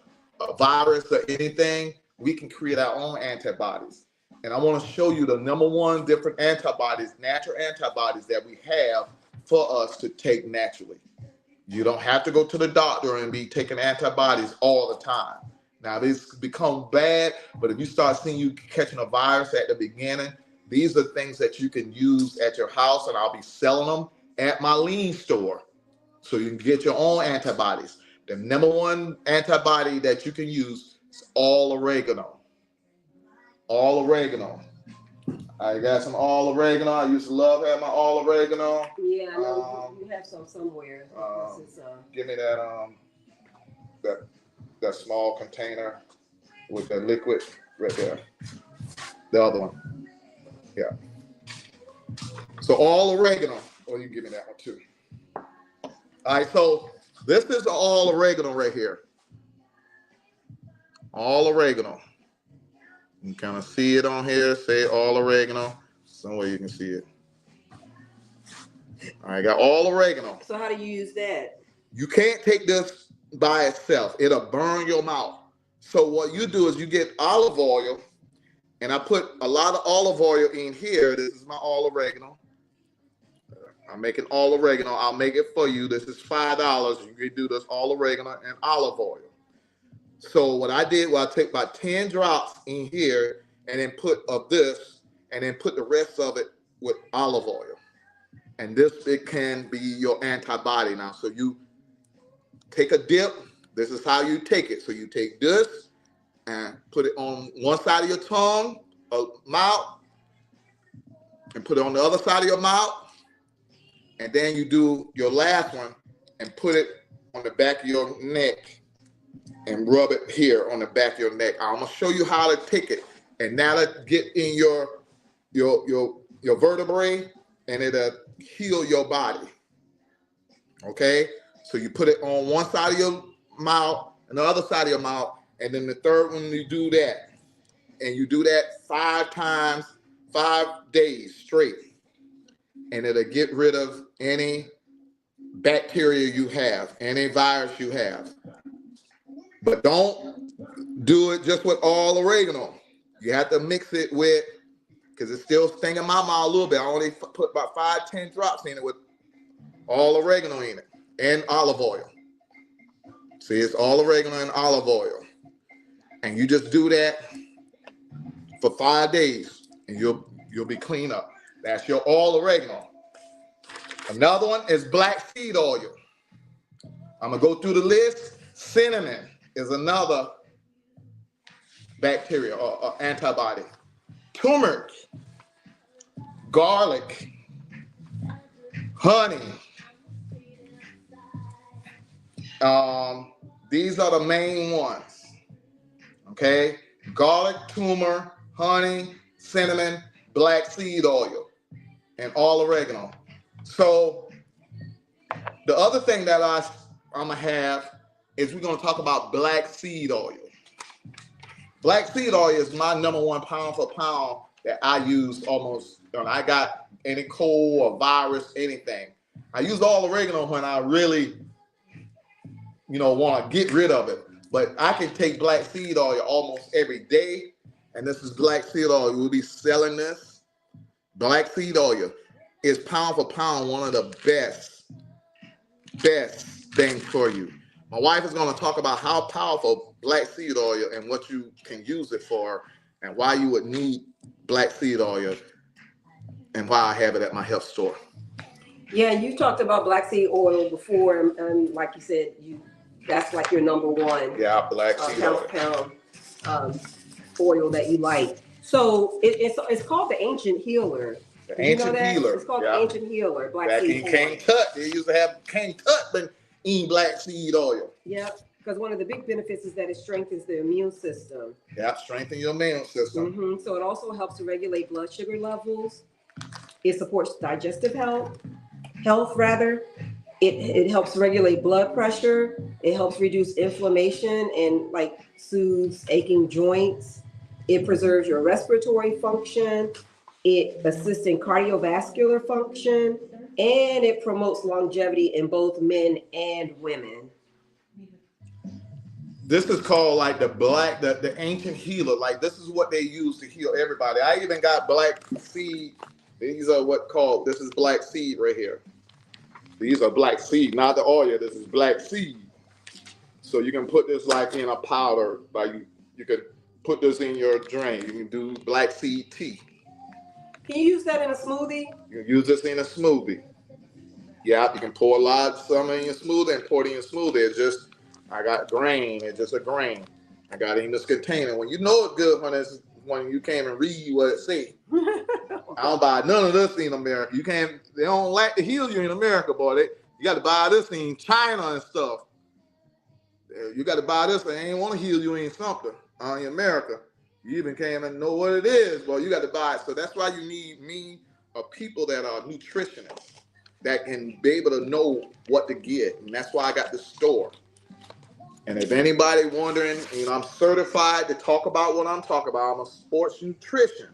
virus or anything, we can create our own antibodies. And I want to show you the number one different antibodies, natural antibodies that we have for us to take naturally. You don't have to go to the doctor and be taking antibodies all the time. Now, this become bad, but if you start seeing you catching a virus at the beginning, these are things that you can use at your house, and I'll be selling them at my lean store. So you can get your own antibodies. The number one antibody that you can use is all oregano. All oregano. I got some all oregano. I used to love having my all oregano. Yeah, I know you have some somewhere. Give me that small container with the liquid right there. The other one. Yeah. So all oregano. Oh, you can give me that one too. All right, so this is all oregano right here. All oregano. You can kind of see it on here. Say all oregano. Some way you can see it. All right, got all oregano. So how do you use that? You can't take this by itself. It'll burn your mouth. So what you do is you get olive oil, and I put a lot of olive oil in here. This is my all oregano. I'm making all oregano. I'll make it for you. This is $5. You can do this all oregano and olive oil. So what I did was I take about 10 drops in here and then put of this, and then put the rest of it with olive oil. And this, it can be your antibody now. So you take a dip. This is how you take it. So you take this and put it on one side of your tongue, mouth, and put it on the other side of your mouth. And then you do your last one and put it on the back of your neck and rub it here on the back of your neck. I'm gonna show you how to take it. And now let's get in your vertebrae, and it'll heal your body. Okay? So you put it on one side of your mouth and the other side of your mouth, and then the third one you do that. And you do that 5 times, 5 days straight. And it'll get rid of any bacteria you have, any virus you have. But don't do it just with all oregano. You have to mix it with, because it's still stinging my mouth a little bit. I only put about 5-10 drops in it with all oregano in it and olive oil. See, it's all oregano and olive oil. And you just do that for 5 days and you'll be clean up. That's your all oregano. Another one is black seed oil. I'm gonna go through the list. Cinnamon is another bacteria or antibiotic. Turmeric, garlic, honey. These are the main ones. Okay, garlic, turmeric, honey, cinnamon, black seed oil, and all oregano. So the other thing that I'm gonna have is we're gonna talk about black seed oil. Black seed oil is my number one pound for pound that I use almost when I got any cold or virus, anything. I use all oregano when I really, want to get rid of it. But I can take black seed oil almost every day. And this is black seed oil. We'll be selling this. Black seed oil is pound for pound one of the best things for you. My wife is going to talk about how powerful black seed oil and what you can use it for and why you would need black seed oil and why I have it at my health store. Yeah, you talked about black seed oil before, and like you said, that's like your number one. Yeah, black seed oil. Pound oil that you like. So it's called the Ancient Healer. The Ancient Healer. It's called the Ancient Healer. Black seed oil. Can't touch. They used to have can't touch, but eat black seed oil. Yeah, because one of the big benefits is that it strengthens the immune system. Yeah, strengthen your immune system. So it also helps to regulate blood sugar levels. It supports digestive health. It helps regulate blood pressure. It helps reduce inflammation and soothes aching joints. It preserves your respiratory function. It assists in cardiovascular function, and it promotes longevity in both men and women. This is called the Ancient Healer. This is what they use to heal everybody. I even got black seed. These are this is black seed right here. These are black seed, not the oil. This is black seed. So you can put this in a powder. You could put this in your drink. You can do black seed tea. Can you use that in a smoothie? You can use this in a smoothie. Yeah, you can pour some in your smoothie and pour it in your smoothie. I got grain. It's just a grain. I got it in this container. When you know it's good when you can't even read what it says. I don't buy none of this in America. They don't like to heal you in America, boy. You got to buy this in China and stuff. You got to buy this. They ain't want to heal you in something in America. You even can't even know what it is, but you got to buy it. So that's why you need people that are nutritionists that can be able to know what to get. And that's why I got the store. And if anybody wondering, I'm certified to talk about what I'm talking about. I'm a sports nutrition.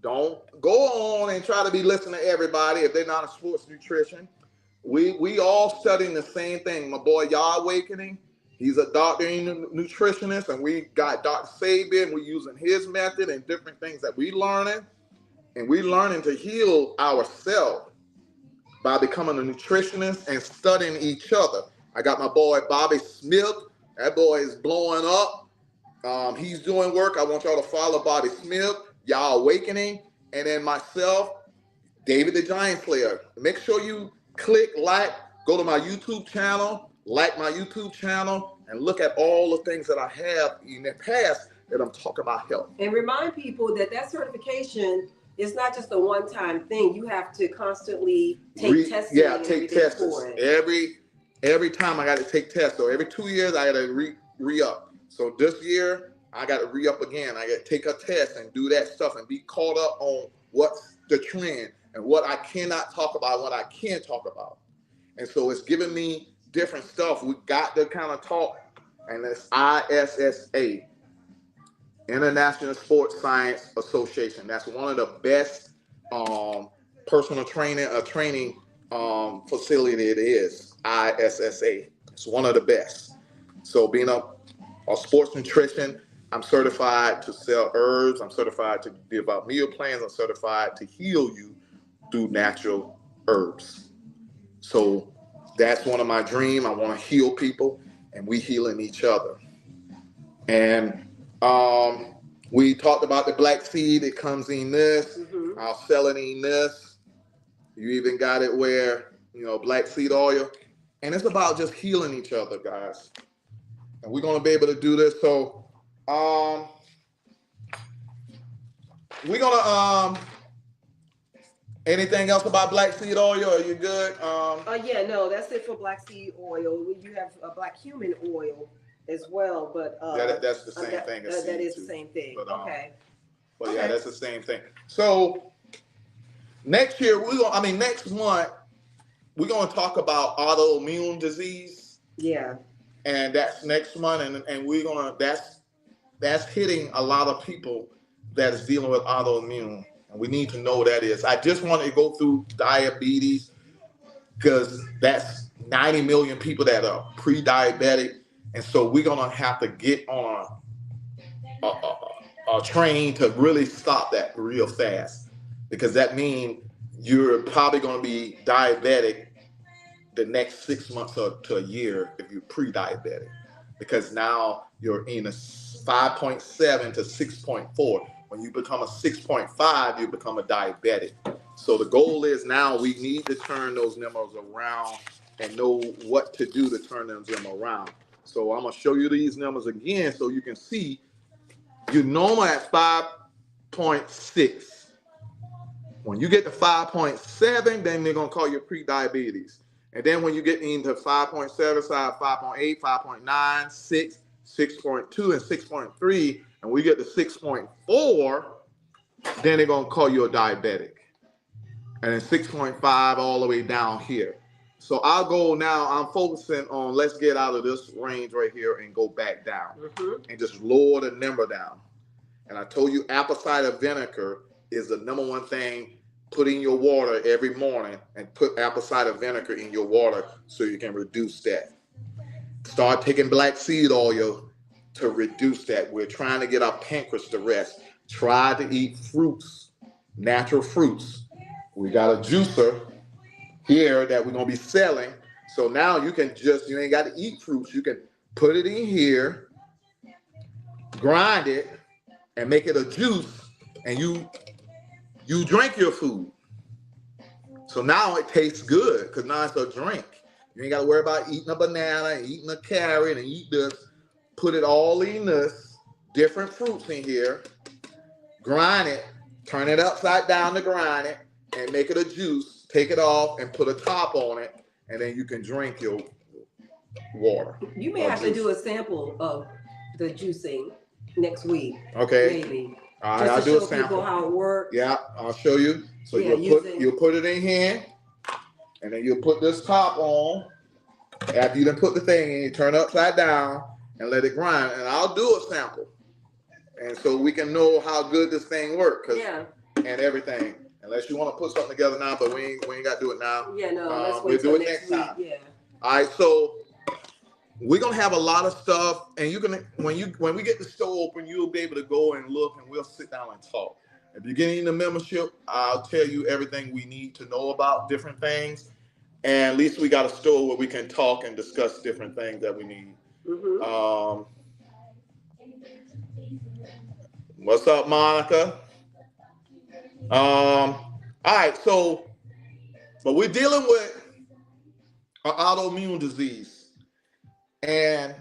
Don't go on and try to be listening to everybody if they're not a sports nutrition. We all studying the same thing. My boy Yah Awakening, he's a doctor and nutritionist, and we got Dr. Sabian. We're using his method and different things that we learning. And we learning to heal ourselves by becoming a nutritionist and studying each other. I got my boy Bobby Smith. That boy is blowing up. He's doing work. I want y'all to follow Bobby Smith, Yah Awakening, and then myself, David the Giant Slayer. Make sure you click go to my YouTube channel, my YouTube channel, and look at all the things that I have in the past that I'm talking about health. And remind people that certification is not just a one-time thing. You have to constantly take testing. Yeah, take tests. Every time I got to take tests. So every 2 years I got to re-up. So this year I got to re-up again. I got to take a test and do that stuff and be caught up on what's the trend and what I cannot talk about, what I can talk about. And so it's giving me different stuff. We got to kind of talk, and it's ISSA, International Sports Science Association. That's one of the best personal training facility it is. ISSA. It's one of the best. So being a sports nutrition, I'm certified to sell herbs. I'm certified to give out meal plans. I'm certified to heal you through natural herbs. So that's one of my dreams. I want to heal people, and we healing each other. And we talked about the black seed. It comes in this. Mm-hmm. I'll sell it in this. You even got it where, black seed oil. And it's about just healing each other, guys. And we're going to be able to do this. So we're going to, anything else about black seed oil? Are you good? Yeah, no, that's it for black seed oil. You have black cumin oil as well, but that's the same thing. That is the same thing. But, okay. But yeah, that's the same thing. So next year, next month, we're going to talk about autoimmune disease. Yeah. And that's next month, and we're gonna that's hitting a lot of people that is dealing with autoimmune, and we need to know what that is. I just wanted to go through diabetes because that's 90 million people that are pre-diabetic, and so we're gonna have to get on a train to really stop that real fast, because that means you're probably gonna be diabetic the next 6 months to a year if you're pre-diabetic, because now you're in a 5.7 to 6.4. When you become a 6.5, you become a diabetic. So the goal is now we need to turn those numbers around and know what to do to turn them around. So I'm gonna show you these numbers again so you can see you're normal at 5.6. When you get to 5.7, then they're gonna call you pre-diabetes. And then when you get into 5.7, 5.8, 5.9, 6, 6.2, and 6.3, and we get to 6.4, then they're going to call you a diabetic. And then 6.5 all the way down here. So our goal now, I'm focusing on let's get out of this range right here and go back down. Mm-hmm. And just lower the number down. And I told you apple cider vinegar is the number one thing. Put in your water every morning and put apple cider vinegar in your water so you can reduce that. Start taking black seed oil to reduce that. We're trying to get our pancreas to rest. Try to eat fruits, natural fruits. We got a juicer here that we're going to be selling. So now you ain't got to eat fruits. You can put it in here, grind it, and make it a juice, and you drink your food. So now it tastes good because now it's a drink. You ain't got to worry about eating a banana, eating a carrot, and eat this. Put it all in this, different fruits in here, grind it, turn it upside down to grind it, and make it a juice. Take it off and put a top on it, and then you can drink your water. You may have to do a sample of the juicing next week. Okay. Maybe. All right, I'll do a sample. People how it works. Yeah, I'll show you. So you'll put it in here, and then you'll put this top on. After you done put the thing in, you turn it upside down and let it grind. And I'll do a sample, and so we can know how good this thing works. And everything. Unless you want to put something together now, but we ain't got to do it now. Yeah, no. Let's we'll do it next time. Yeah. All right, so we're gonna have a lot of stuff, and when we get the store open, you'll be able to go and look, and we'll sit down and talk. If you're getting the membership, I'll tell you everything we need to know about different things, and at least we got a store where we can talk and discuss different things that we need. Mm-hmm. What's up, Monica? All right, so, but we're dealing with an autoimmune disease. And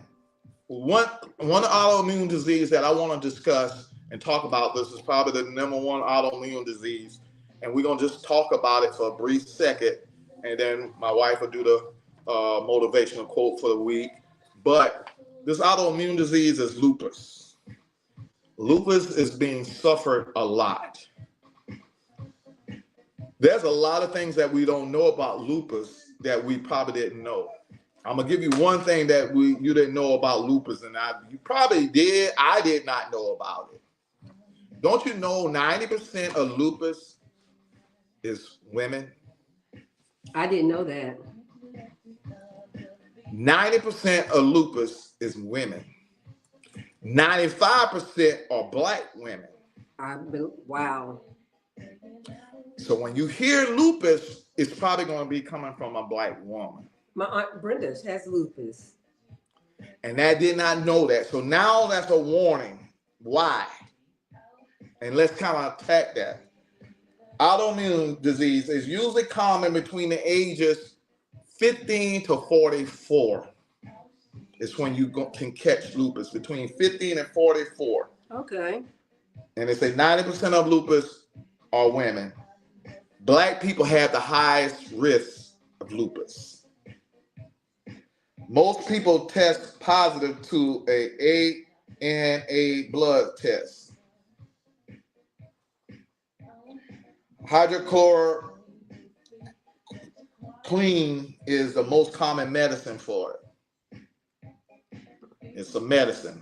one autoimmune disease that I want to discuss and talk about, this is probably the number one autoimmune disease. And we're going to just talk about it for a brief second. And then my wife will do the motivational quote for the week. But this autoimmune disease is lupus. Lupus is being suffered a lot. There's a lot of things that we don't know about lupus that we probably didn't know. I'm gonna give you one thing that you didn't know about lupus, and you probably did. I did not know about it. Don't you know 90% of lupus is women? I didn't know that. 90% of lupus is women. 95% are black women. Wow. So when you hear lupus, it's probably going to be coming from a black woman. My Aunt Brenda has lupus. And I did not know that. So now that's a warning. Why? And let's kind of attack that. Autoimmune disease is usually common between the ages 15 to 44. It's when you can catch lupus, between 15 and 44. Okay. And they say 90% of lupus are women. Black people have the highest risk of lupus. Most people test positive to a ANA blood test. Hydrochloroquine is the most common medicine for it. It's a medicine.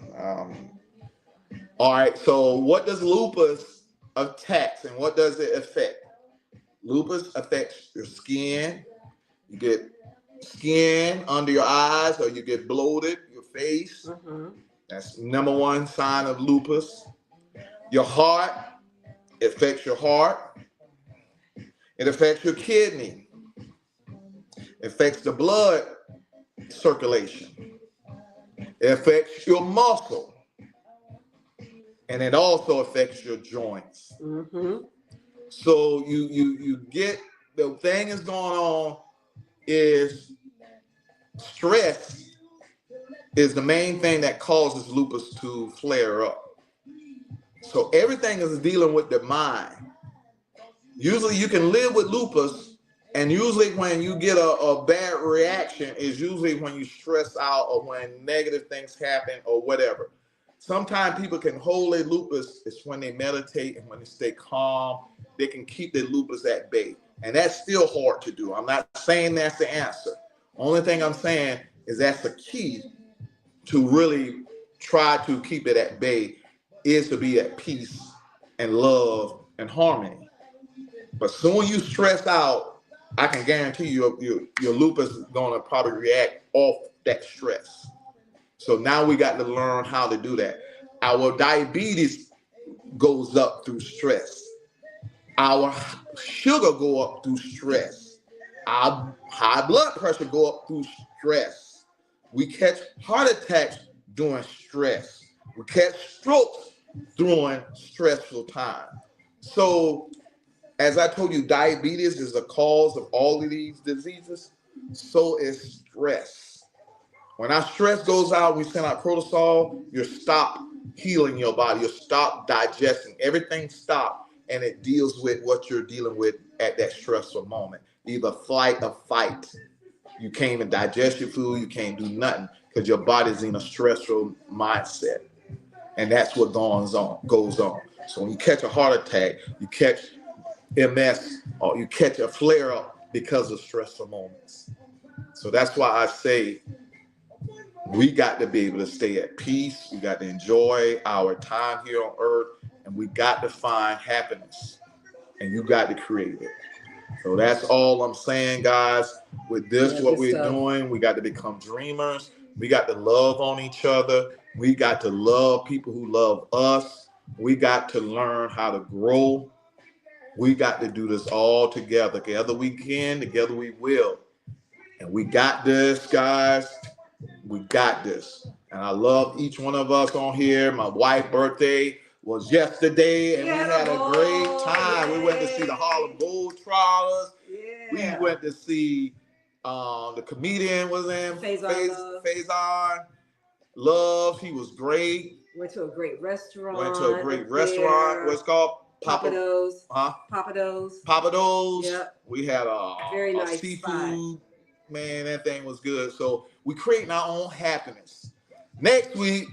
All right, so what does lupus attack and what does it affect? Lupus affects your skin. You get skin under your eyes, or you get bloated, your face. Mm-hmm. That's number one sign of lupus. Your heart, it affects your heart. It affects your kidney. It affects the blood circulation. It affects your muscle. And it also affects your joints. Mm-hmm. So you get, the thing is going on is stress is the main thing that causes lupus to flare up. So everything is dealing with the mind. Usually you can live with lupus, and usually when you get a bad reaction is usually when you stress out or when negative things happen or whatever. Sometimes people can hold their lupus. It's when they meditate and when they stay calm, they can keep their lupus at bay. And that's still hard to do. I'm not saying that's the answer. Only thing I'm saying is that's the key to really try to keep it at bay, is to be at peace and love and harmony. But soon you stress out, I can guarantee you your lupus is going to probably react off that stress. So now we got to learn how to do that. Our diabetes goes up through stress. Our sugar go up through stress. Our high blood pressure go up through stress. We catch heart attacks during stress. We catch strokes during stressful time. So as I told you, diabetes is the cause of all of these diseases. So is stress. When our stress goes out, we send out cortisol, you stop healing your body, you stop digesting. Everything stops, and it deals with what you're dealing with at that stressful moment. Either flight or fight. You can't even digest your food, you can't do nothing because your body's in a stressful mindset. And that's what goes on. So when you catch a heart attack, you catch MS, or you catch a flare up because of stressful moments. So that's why I say we got to be able to stay at peace. We got to enjoy our time here on earth, and we got to find happiness, and you got to create it. So that's all I'm saying, guys. With this, what we're doing, we got to become dreamers. We got to love on each other. We got to love people who love us. We got to learn how to grow. We got to do this all together. Together we can, together we will. And we got this, guys. We got this. And I love each one of us on here. My wife's birthday was yesterday, and we had a great time. We went to see the Harlem Globetrotters. We went to see the comedian was in Faison Love. He was great. Went to a great restaurant. What's called? Papados. Huh? Papados. Yep. We had a very nice seafood. spot. Man, that thing was good. So we creating our own happiness. Next week,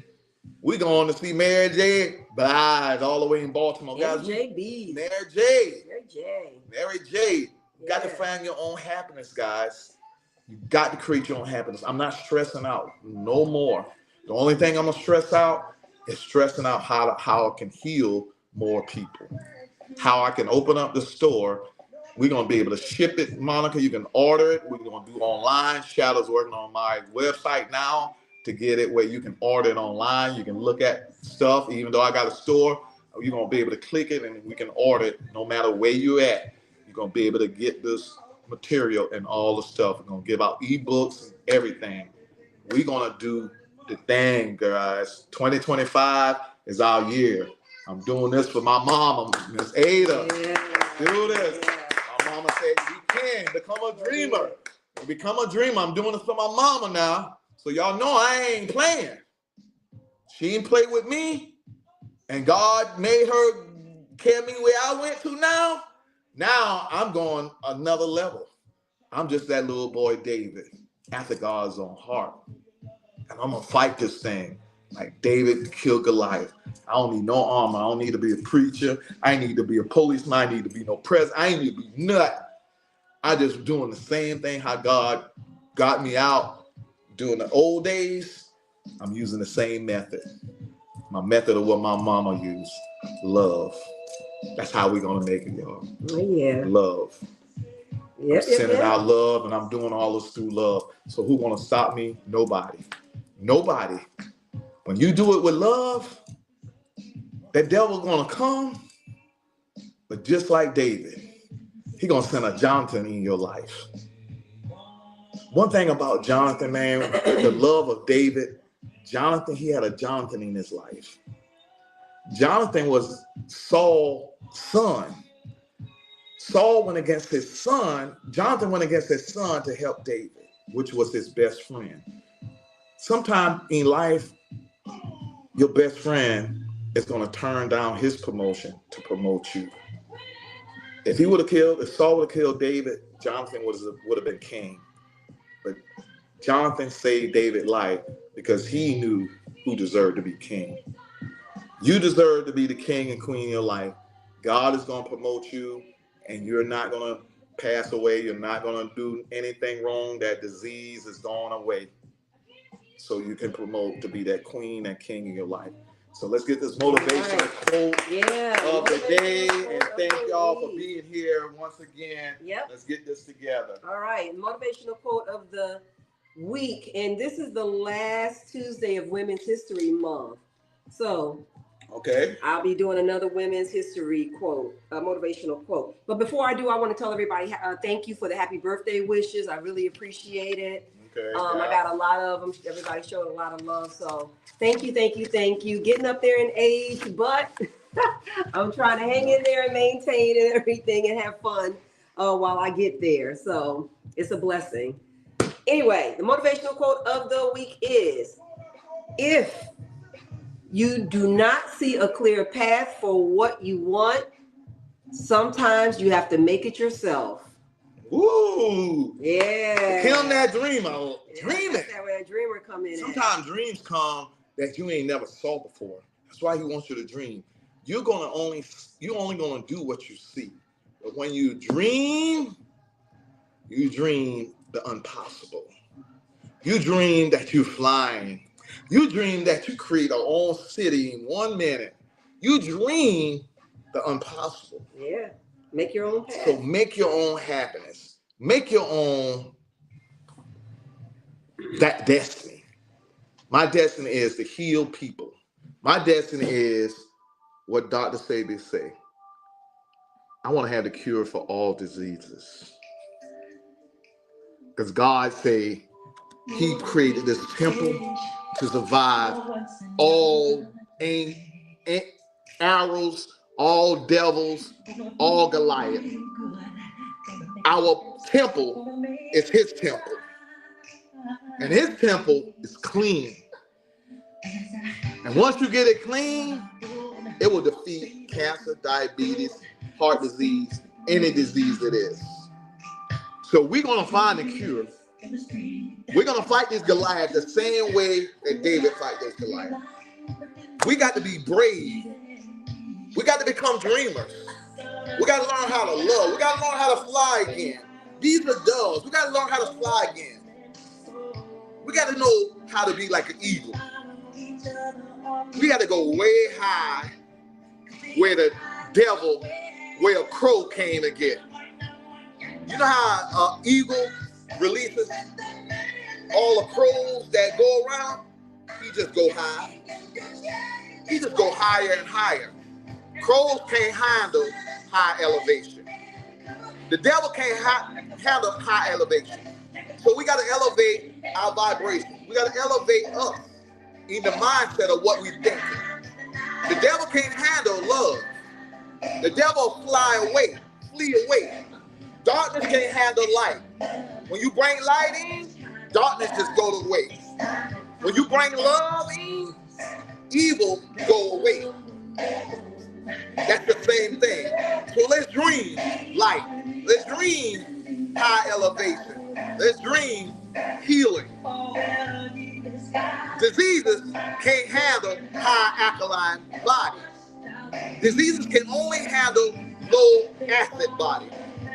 we're going to see Mary J. Blige all the way in Baltimore. Guys, MJB. Mary J. You got to Yeah. find your own happiness, guys. You got to create your own happiness. I'm not stressing out no more. The only thing I'm going to stress out is stressing out how I can heal more people. How I can open up the store. We're going to be able to ship it, Monica. You can order it. We're going to do online. Shadow's working on my website now. to get it where you can order it online. You can look at stuff, even though I got a store, you're going to be able to click it and we can order it no matter where you're at. You're going to be able to get this material and all the stuff. We're going to give out ebooks and everything. We're going to do the thing, guys. 2025 is our year. I'm doing this for my mama, Miss Ada. Do this. My mama said, you can become a dreamer. Become a dreamer. I'm doing this for my mama now. So y'all know I ain't playing. She ain't played with me. And God made her carry me where I went to now. Now I'm going another level. I'm just that little boy David after God's own heart. And I'm going to fight this thing like David killed Goliath. I don't need no armor. I don't need to be a preacher. I ain't need to be a policeman. I ain't need to be no president. I ain't need to be nothing. I just doing the same thing how God got me out during the old days. I'm using the same method. My method of what my mama used. Love. That's how we're going to make it, y'all. Oh, yeah. Love. Yep, I'm sending out love, and I'm doing all this through love. So who's going to stop me? Nobody. Nobody. When you do it with love, that devil's going to come. But just like David, he's going to send a Jonathan in your life. One thing about Jonathan, man, the love of David, Jonathan, he had a Jonathan in his life. Jonathan was Saul's son. Saul went against his son. Jonathan went against his son to help David, which was his best friend. Sometime in life, your best friend is going to turn down his promotion to promote you. If Saul would have killed David, Jonathan would have been king. But Jonathan saved David's life because he knew who deserved to be king. You deserve to be the king and queen of your life. God is going to promote you, and you're not going to pass away. You're not going to do anything wrong. That disease is gone away. So you can promote to be that queen and king in your life. So let's get this motivational quote of the day. And thank y'all for being here once again. Yep. Let's get this together. All right. Motivational quote of the week. And this is the last Tuesday of Women's History Month. So okay, I'll be doing another Women's History quote, a motivational quote. But before I do, I want to tell everybody thank you for the happy birthday wishes. I really appreciate it. Okay. I got a lot of them. Everybody showed a lot of love. So thank you. Getting up there in age, but I'm trying to hang in there and maintain and everything and have fun while I get there. So it's a blessing. Anyway, the motivational quote of the week is, if you do not see a clear path for what you want, sometimes you have to make it yourself. Ooh. Yeah. Killing that dreamer. Dreaming. That's where that dreamer come in. Sometimes dreams come that you ain't never saw before. That's why he wants you to dream. You're only gonna do what you see. But when you dream the impossible. You dream that you're flying. You dream that you create your own city in 1 minute. You dream the impossible. Yeah. Make your own path. So make your own happiness. Make your own that destiny. My destiny is to heal people. My destiny is what Dr. Sebi say. I want to have the cure for all diseases. Because God say he created this temple to survive all arrows, all devils, all Goliath. Our temple is his temple. And his temple is clean. And once you get it clean, it will defeat cancer, diabetes, heart disease, any disease it is. So we're going to find a cure. We're going to fight this Goliath the same way that David fight this Goliath. We got to be brave. We got to become dreamers. We got to learn how to love. We got to learn how to fly again. These are doves. We got to learn how to fly again. We got to know how to be like an eagle. We got to go way high where the devil, where a crow came to get. You know how an eagle releases all the crows that go around? he just go high. He just go higher and higher. Crows can't handle high elevation. The devil can't handle high elevation. So we got to elevate our vibration. We got to elevate us in the mindset of what we think. The devil can't handle love. The devil flee away. Darkness can't handle light. When you bring light in, darkness just goes away. When you bring love in, evil go away. That's the same thing. So let's dream light. Let's dream high elevation. Let's dream healing. Diseases can't handle high alkaline bodies. Diseases can only handle low acid bodies.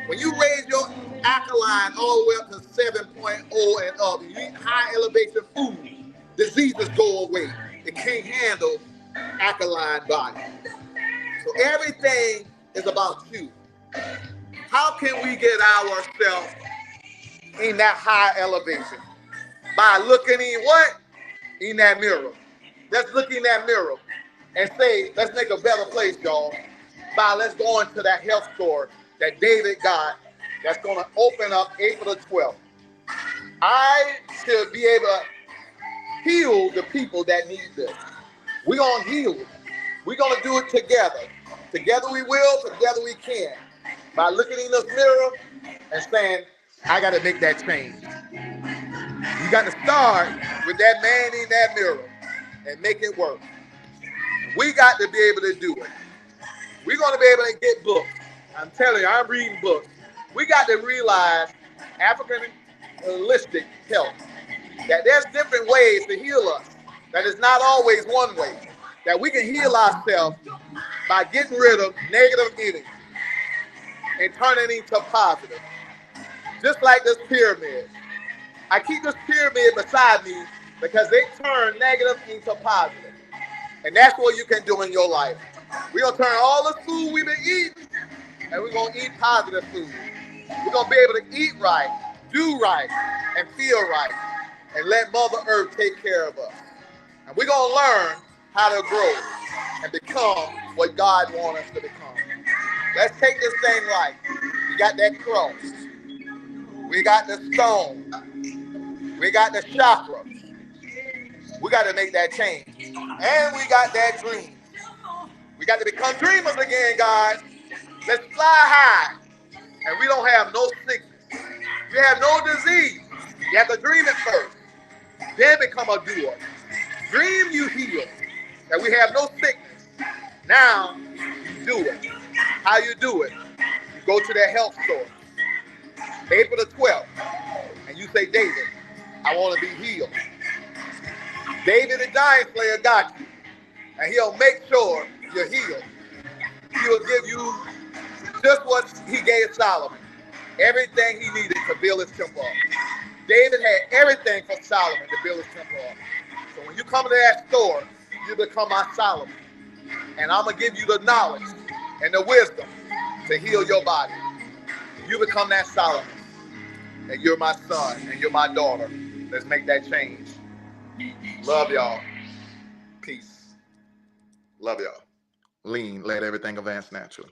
When you raise your alkaline all the way up to 7.0 and up, you eat high elevation food, diseases go away. It can't handle alkaline bodies. So everything is about you. How can we get ourselves in that high elevation? By looking in what? In that mirror. Let's look in that mirror and say, let's make a better place, y'all. Let's go into that health store that David got that's going to open up April the 12th. I should be able to heal the people that need this. We're going to heal it. We're going to do it together. Together we will, together we can. By looking in this mirror and saying, I got to make that change. You got to start with that man in that mirror and make it work. We got to be able to do it. We're going to be able to get books. I'm telling you, I'm reading books. We got to realize African holistic health, that there's different ways to heal us, that it's not always one way, that we can heal ourselves by getting rid of negative energy and turning it into positive. Just like this pyramid. I keep this pyramid beside me because they turn negative into positive. And that's what you can do in your life. We're going to turn all the food we've been eating, and we're going to eat positive food. We're going to be able to eat right, do right, and feel right, and let Mother Earth take care of us. And we're going to learn how to grow and become what God wants us to become. Let's take this thing right. We got that cross. We got the stone. We got the chakra. We got to make that change. And we got that dream. We got to become dreamers again, guys. Let's fly high. And we don't have no sickness. We have no disease. You have to dream it first. Then become a doer. Dream, you heal. That we have no sickness. Now, you do it. How you do it? You go to that health store. April the 12th. And you say, David, I want to be healed. David the giant slayer got you. And he'll make sure you're healed. He will give you just what he gave Solomon. Everything he needed to build his temple up. David had everything for Solomon to build his temple up. So when you come to that store, you become my Solomon. And I'm going to give you the knowledge and the wisdom to heal your body. You become that Solomon. And you're my son and you're my daughter. Let's make that change. Love y'all. Peace. Love y'all. Lean, let everything advance naturally.